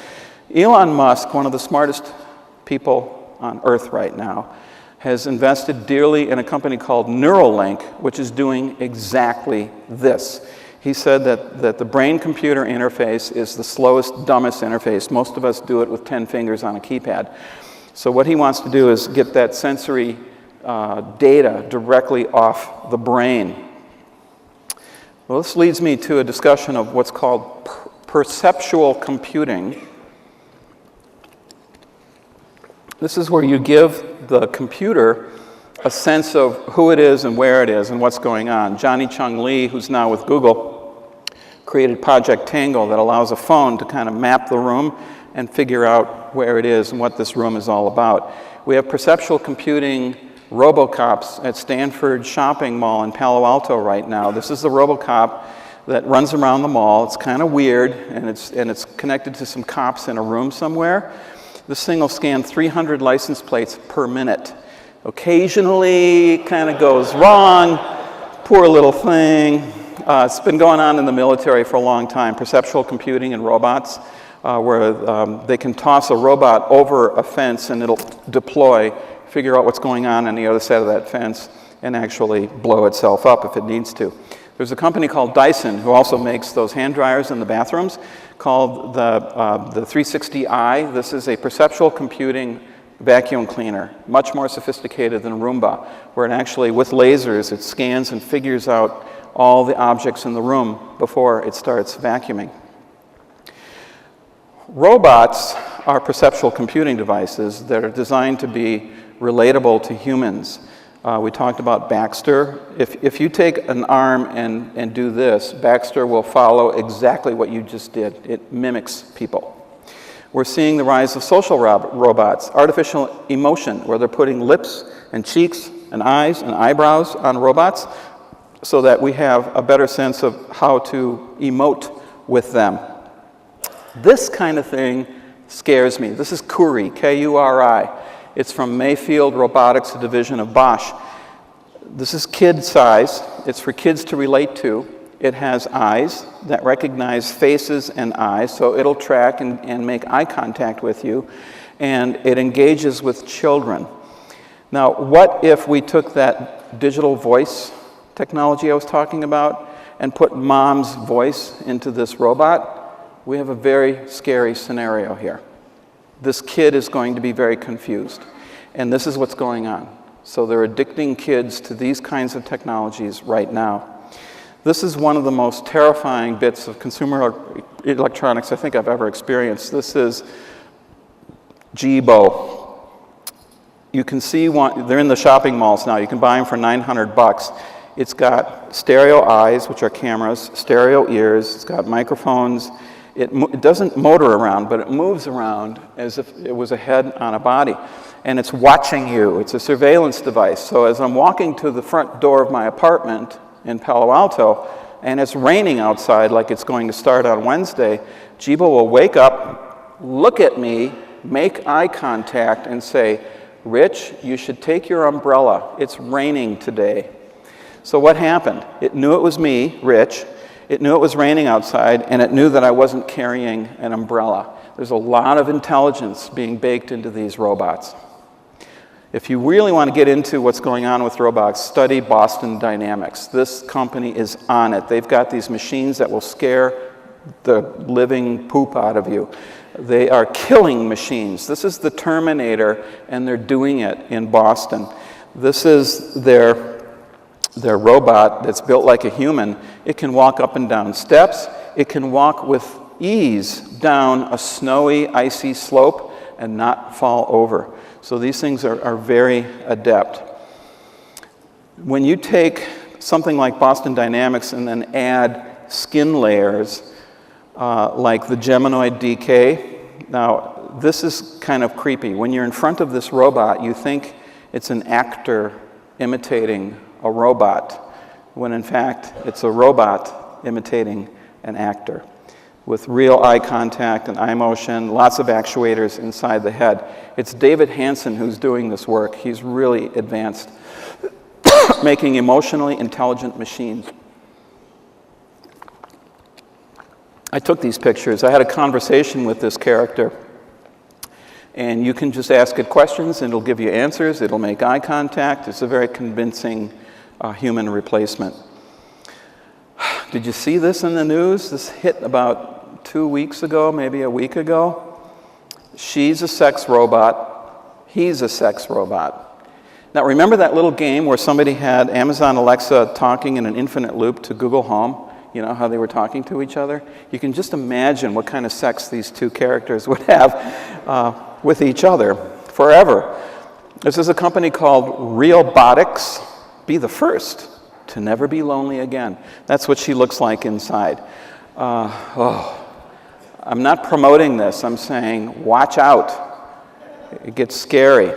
Elon Musk, one of the smartest people on Earth right now, has invested dearly in a company called Neuralink, which is doing exactly this. He said that the brain-computer interface is the slowest, dumbest interface. Most of us do it with 10 fingers on a keypad. So what he wants to do is get that sensory data directly off the brain. Well, this leads me to a discussion of what's called perceptual computing. This is where you give the computer a sense of who it is and where it is and what's going on. Johnny Chung Lee, who's now with Google, created Project Tangle that allows a phone to kind of map the room and figure out where it is and what this room is all about. We have perceptual computing RoboCops at Stanford Shopping Mall in Palo Alto right now. This is the RoboCop that runs around the mall. It's kind of weird, and it's connected to some cops in a room somewhere. This thing will scan 300 license plates per minute. Occasionally, kind of goes wrong. Poor little thing. It's been going on in the military for a long time, perceptual computing and robots, where they can toss a robot over a fence and it'll deploy, figure out what's going on the other side of that fence, and actually blow itself up if it needs to. There's a company called Dyson who also makes those hand dryers in the bathrooms called the 360i. This is a perceptual computing vacuum cleaner, much more sophisticated than Roomba, where it actually, with lasers, it scans and figures out all the objects in the room before it starts vacuuming. Robots are perceptual computing devices that are designed to be relatable to humans. We talked about Baxter. If you take an arm and do this, Baxter will follow exactly what you just did. It mimics people. We're seeing the rise of social robots, artificial emotion, where they're putting lips and cheeks and eyes and eyebrows on robots so that we have a better sense of how to emote with them. This kind of thing scares me. This is Kuri, K-U-R-I. It's from Mayfield Robotics, a division of Bosch. This is kid size. It's for kids to relate to. It has eyes that recognize faces and eyes, so it'll track and make eye contact with you, and it engages with children. Now, what if we took that digital voice technology I was talking about and put mom's voice into this robot? We have a very scary scenario here. This kid is going to be very confused, and this is what's going on. So they're addicting kids to these kinds of technologies right now. This is one of the most terrifying bits of consumer electronics I think I've ever experienced. This is Jibo. You can see one, they're in the shopping malls now. You can buy them for $900. It's got stereo eyes, which are cameras, stereo ears, it's got microphones. It doesn't motor around, but it moves around as if it was a head on a body. And it's watching you. It's a surveillance device. So as I'm walking to the front door of my apartment in Palo Alto, and it's raining outside like it's going to start on Wednesday, Jibo will wake up, look at me, make eye contact, and say, "Rich, you should take your umbrella. It's raining today." So what happened? It knew it was me, Rich. It knew it was raining outside, and it knew that I wasn't carrying an umbrella. There's a lot of intelligence being baked into these robots. If you really want to get into what's going on with robots, study Boston Dynamics. This company is on it. They've got these machines that will scare the living poop out of you. They are killing machines. This is the Terminator, and they're doing it in Boston. This is their robot that's built like a human. It can walk up and down steps. It can walk with ease down a snowy, icy slope and not fall over. So these things are very adept. When you take something like Boston Dynamics and then add skin layers like the Geminoid DK, now this is kind of creepy. When you're in front of this robot, you think it's an actor imitating a robot, when in fact it's a robot imitating an actor with real eye contact and eye motion, lots of actuators inside the head. It's David Hansen who's doing this work. He's really advanced, making emotionally intelligent machines. I took these pictures. I had a conversation with this character, and you can just ask it questions and it'll give you answers. It'll make eye contact. It's a very convincing human replacement. Did you see this in the news? This hit about 2 weeks ago, maybe a week ago. She's a sex robot. He's a sex robot. Now, remember that little game where somebody had Amazon Alexa talking in an infinite loop to Google Home? You know, how they were talking to each other? You can just imagine what kind of sex these two characters would have with each other forever. This is a company called Realbotics. Be the first to never be lonely again. That's what she looks like inside. I'm not promoting this. I'm saying, watch out. It gets scary.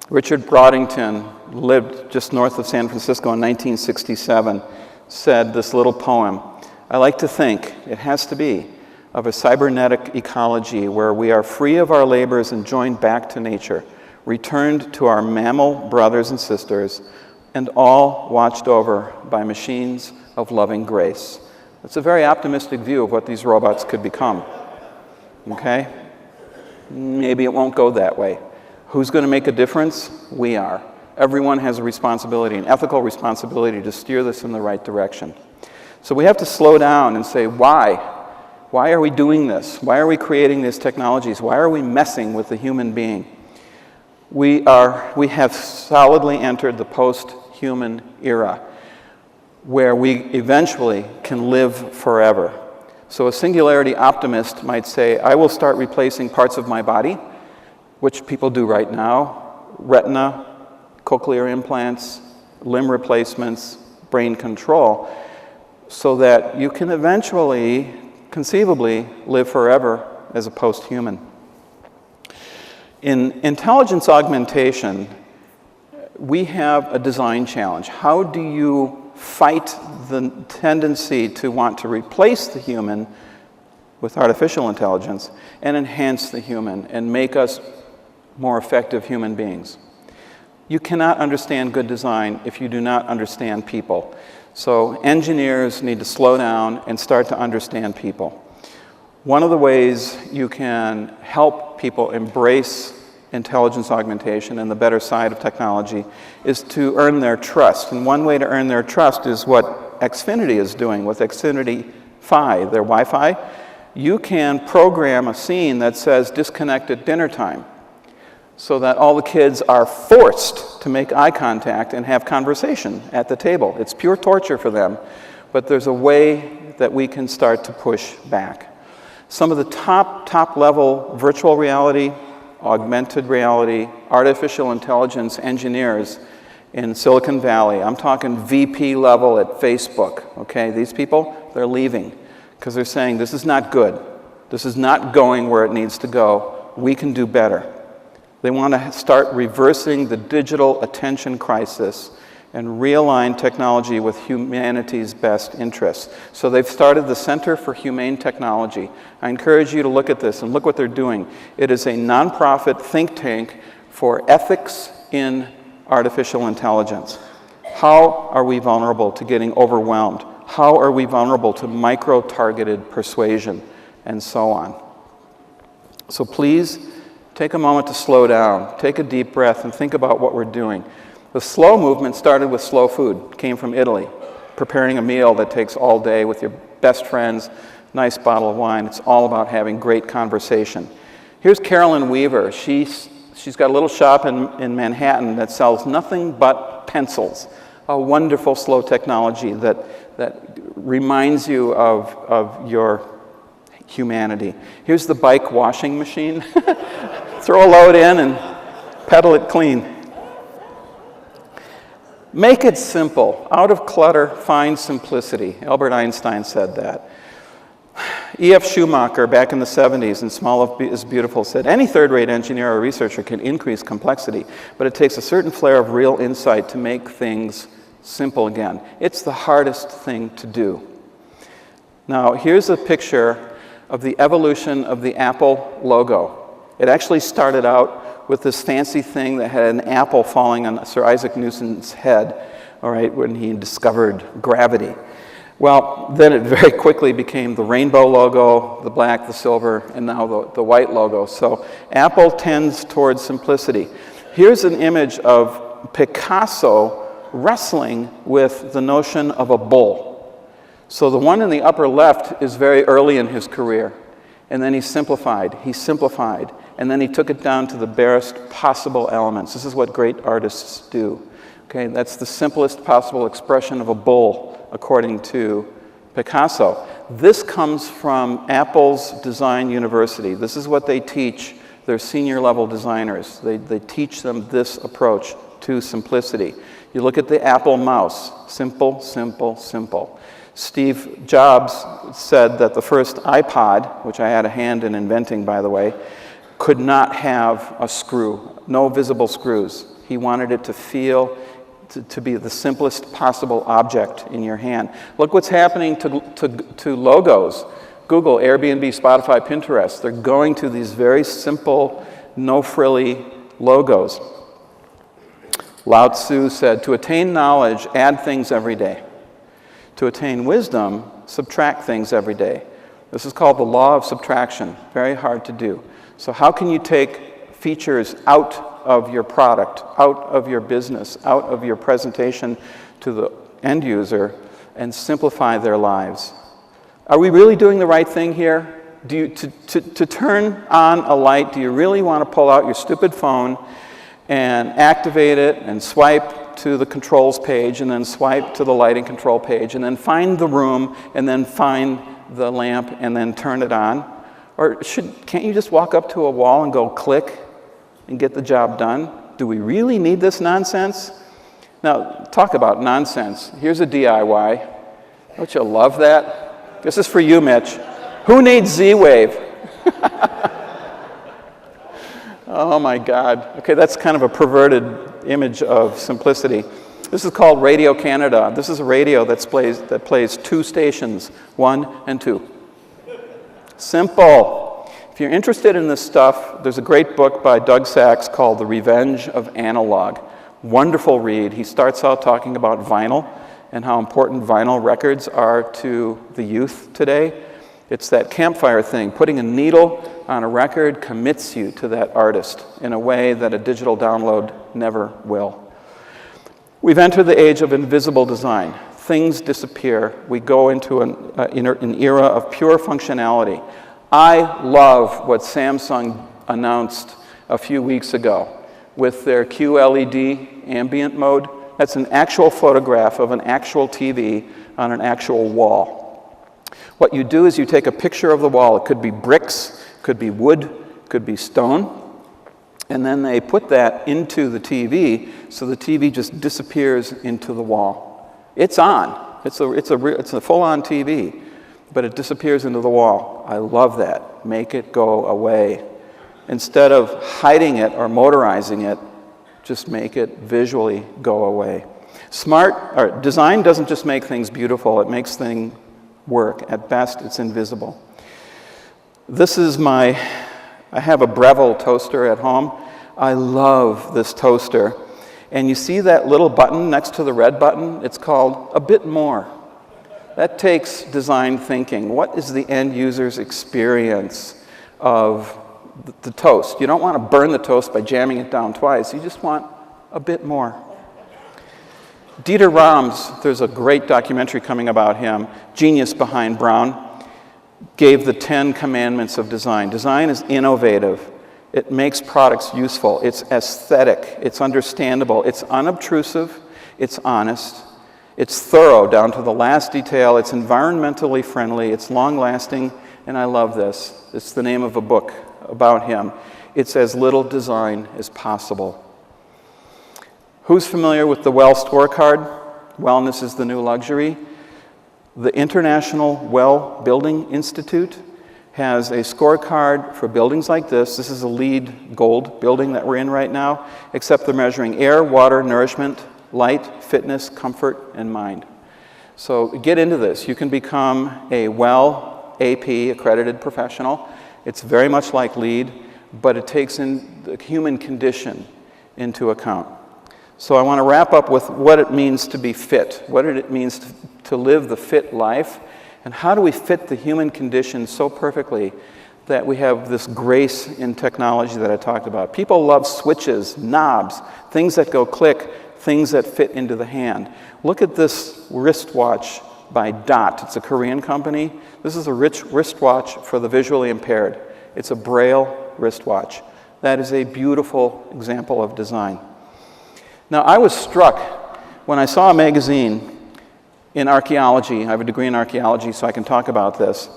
Richard Broadington lived just north of San Francisco in 1967, said this little poem, I like to think, it has to be, of a cybernetic ecology where we are free of our labors and joined back to nature, returned to our mammal brothers and sisters, and all watched over by machines of loving grace. It's a very optimistic view of what these robots could become. Okay? Maybe it won't go that way. Who's going to make a difference? We are. Everyone has a responsibility, an ethical responsibility to steer this in the right direction. So we have to slow down and say, why? Why are we doing this? Why are we creating these technologies? Why are we messing with the human being? We have solidly entered the post-human era where we eventually can live forever. So a singularity optimist might say, I will start replacing parts of my body, which people do right now, retina, cochlear implants, limb replacements, brain control, so that you can eventually, conceivably, live forever as a post-human. In intelligence augmentation, we have a design challenge. How do you fight the tendency to want to replace the human with artificial intelligence and enhance the human and make us more effective human beings? You cannot understand good design if you do not understand people. So engineers need to slow down and start to understand people. One of the ways you can help people embrace intelligence augmentation and the better side of technology is to earn their trust. And one way to earn their trust is what Xfinity is doing with Xfinity Fi, their Wi-Fi. You can program a scene that says disconnect at dinner time so that all the kids are forced to make eye contact and have conversation at the table. It's pure torture for them, but there's a way that we can start to push back. Some of the top level virtual reality, augmented reality, artificial intelligence engineers in Silicon Valley. I'm talking VP level at Facebook, okay? These people, they're leaving because they're saying this is not good. This is not going where it needs to go. We can do better. They want to start reversing the digital attention crisis and realign technology with humanity's best interests. So they've started the Center for Humane Technology. I encourage you to look at this and look what they're doing. It is a nonprofit think tank for ethics in artificial intelligence. How are we vulnerable to getting overwhelmed? How are we vulnerable to micro-targeted persuasion and so on? So please take a moment to slow down, take a deep breath, and think about what we're doing. The slow movement started with slow food, came from Italy, preparing a meal that takes all day with your best friends, nice bottle of wine. It's all about having great conversation. Here's Carolyn Weaver. She's got a little shop in Manhattan that sells nothing but pencils, a wonderful slow technology that reminds you of your humanity. Here's the bike washing machine. Throw a load in and pedal it clean. Make it simple. Out of clutter, find simplicity. Albert Einstein said that. E.F. Schumacher, back in the 70s, in Small is Beautiful, said, any third-rate engineer or researcher can increase complexity, but it takes a certain flair of real insight to make things simple again. It's the hardest thing to do. Now, here's a picture of the evolution of the Apple logo. It actually started out with this fancy thing that had an apple falling on Sir Isaac Newton's head, all right, when he discovered gravity. Well, then it very quickly became the rainbow logo, the black, the silver, and now the white logo. So Apple tends towards simplicity. Here's an image of Picasso wrestling with the notion of a bull. So the one in the upper left is very early in his career. And then he simplified, and then he took it down to the barest possible elements. This is what great artists do. Okay, that's the simplest possible expression of a bull, according to Picasso. This comes from Apple's Design University. This is what they teach their senior level designers. They teach them this approach to simplicity. You look at the Apple mouse, simple, simple, simple. Steve Jobs said that the first iPod, which I had a hand in inventing, by the way, could not have a screw, no visible screws. He wanted it to feel, to be the simplest possible object in your hand. Look what's happening to logos. Google, Airbnb, Spotify, Pinterest. They're going to these very simple, no-frilly logos. Lao Tzu said, to attain knowledge, add things every day. To attain wisdom, subtract things every day. This is called the law of subtraction. Very hard to do. So how can you take features out of your product, out of your business, out of your presentation to the end user and simplify their lives? Are we really doing the right thing here? To turn on a light, do you really want to pull out your stupid phone and activate it and swipe to the controls page and then swipe to the lighting control page and then find the room and then find the lamp and then turn it on? Or can't you just walk up to a wall and go click and get the job done? Do we really need this nonsense? Now, talk about nonsense. Here's a DIY. Don't you love that? This is for you, Mitch. Who needs Z-Wave? Oh my God. Okay, that's kind of a perverted image of simplicity. This is called Radio Canada. This is a radio that plays 2 stations, 1 and 2. Simple. If you're interested in this stuff, there's a great book by Doug Sachs called The Revenge of Analog. Wonderful read. He starts out talking about vinyl and how important vinyl records are to the youth today. It's that campfire thing. Putting a needle on a record commits you to that artist in a way that a digital download never will. We've entered the age of invisible design. Things disappear. We go into an era of pure functionality. I love what Samsung announced a few weeks ago with their QLED ambient mode. That's an actual photograph of an actual TV on an actual wall. What you do is you take a picture of the wall. It could be bricks, could be wood, could be stone. And then they put that into the TV, so the TV just disappears into the wall. It's on. It's a full-on TV, but it disappears into the wall. I love that. Make it go away. Instead of hiding it or motorizing it, just make it visually go away. Design doesn't just make things beautiful, it makes things work. At best, it's invisible. This is I have a Breville toaster at home. I love this toaster. And you see that little button next to the red button? It's called a bit more. That takes design thinking. What is the end user's experience of the toast? You don't want to burn the toast by jamming it down twice. You just want a bit more. Dieter Rams, there's a great documentary coming about him, genius behind Brown, gave the 10 commandments of design. Design is innovative. It makes products useful. It's aesthetic. It's understandable. It's unobtrusive. It's honest. It's thorough down to the last detail. It's environmentally friendly. It's long-lasting. And I love this. It's the name of a book about him. It's as little design as possible. Who's familiar with the WELL scorecard? Wellness is the new luxury. The International Well Building Institute has a scorecard for buildings like this. This is a LEED Gold building that we're in right now, except they're measuring air, water, nourishment, light, fitness, comfort, and mind. So get into this. You can become a WELL AP accredited professional. It's very much like LEED, but it takes in the human condition into account. So I want to wrap up with what it means to be fit, what it means to live the fit life, and how do we fit the human condition so perfectly that we have this grace in technology that I talked about. People love switches, knobs, things that go click, things that fit into the hand. Look at this wristwatch by Dot. It's a Korean company. This is a wristwatch for the visually impaired. It's a Braille wristwatch. That is a beautiful example of design. Now, I was struck when I saw a magazine in archaeology. I have a degree in archaeology, so I can talk about this.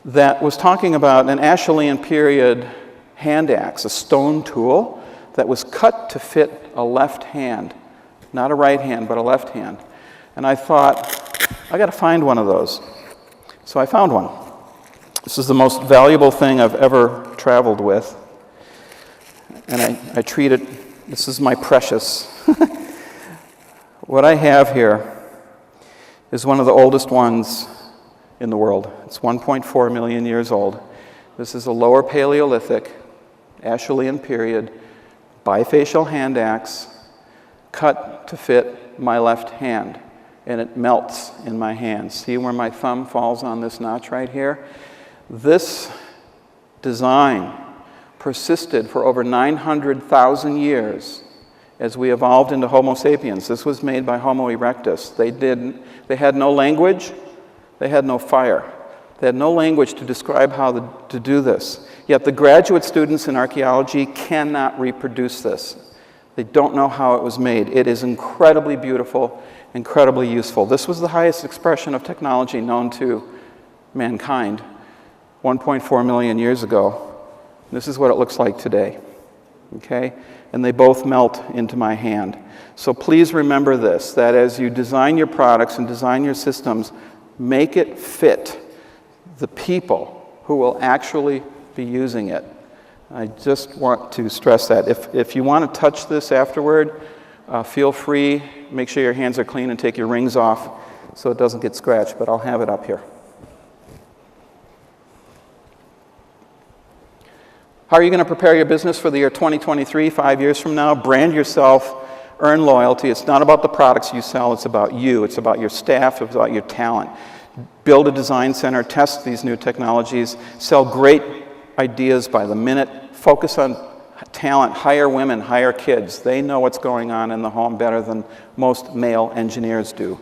That was talking about an Acheulean period hand axe, a stone tool that was cut to fit a left hand, not a right hand, but a left hand. And I thought, I got to find one of those. So I found one. This is the most valuable thing I've ever traveled with. And I treat it, this is my precious. What I have here is one of the oldest ones in the world. It's 1.4 million years old. This is a lower Paleolithic, Acheulean period, bifacial hand axe, cut to fit my left hand. And it melts in my hand. See where my thumb falls on this notch right here? This design persisted for over 900,000 years as we evolved into Homo sapiens. This was made by Homo erectus. They had no language, they had no fire. They had no language to describe how to do this. Yet the graduate students in archaeology cannot reproduce this. They don't know how it was made. It is incredibly beautiful, incredibly useful. This was the highest expression of technology known to mankind 1.4 million years ago. This is what it looks like today, okay? And they both melt into my hand. So please remember this, that as you design your products and design your systems, make it fit the people who will actually be using it. I just want to stress that. If you want to touch this afterward, feel free. Make sure your hands are clean and take your rings off so it doesn't get scratched, but I'll have it up here. How are you going to prepare your business for the year 2023, 5 years from now? Brand yourself, earn loyalty. It's not about the products you sell, it's about you. It's about your staff, it's about your talent. Build a design center, test these new technologies, sell great ideas by the minute, focus on talent, hire women, hire kids. They know what's going on in the home better than most male engineers do.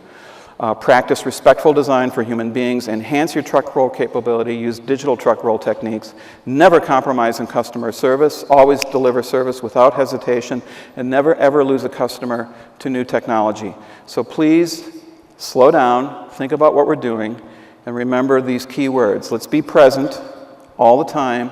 Practice respectful design for human beings, enhance your truck roll capability, use digital truck roll techniques, never compromise in customer service, always deliver service without hesitation, and never ever lose a customer to new technology. So please slow down, think about what we're doing, and remember these key words. Let's be present all the time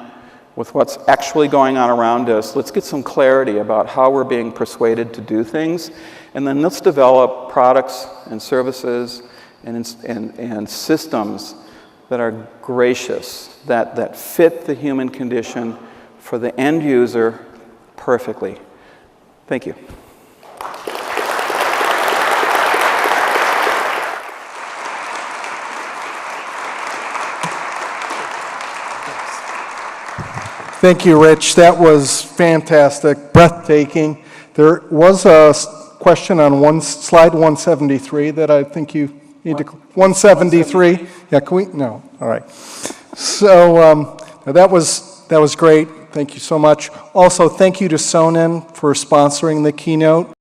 with what's actually going on around us. Let's get some clarity about how we're being persuaded to do things. And then let's develop products and services and systems that are gracious, that fit the human condition for the end user perfectly. Thank you. Thank you, Rich. That was fantastic, breathtaking. There was a question on slide 173 that I think you need to... 173? Yeah, can we? No. All right. So that was great. Thank you so much. Also, thank you to Sonnen for sponsoring the keynote.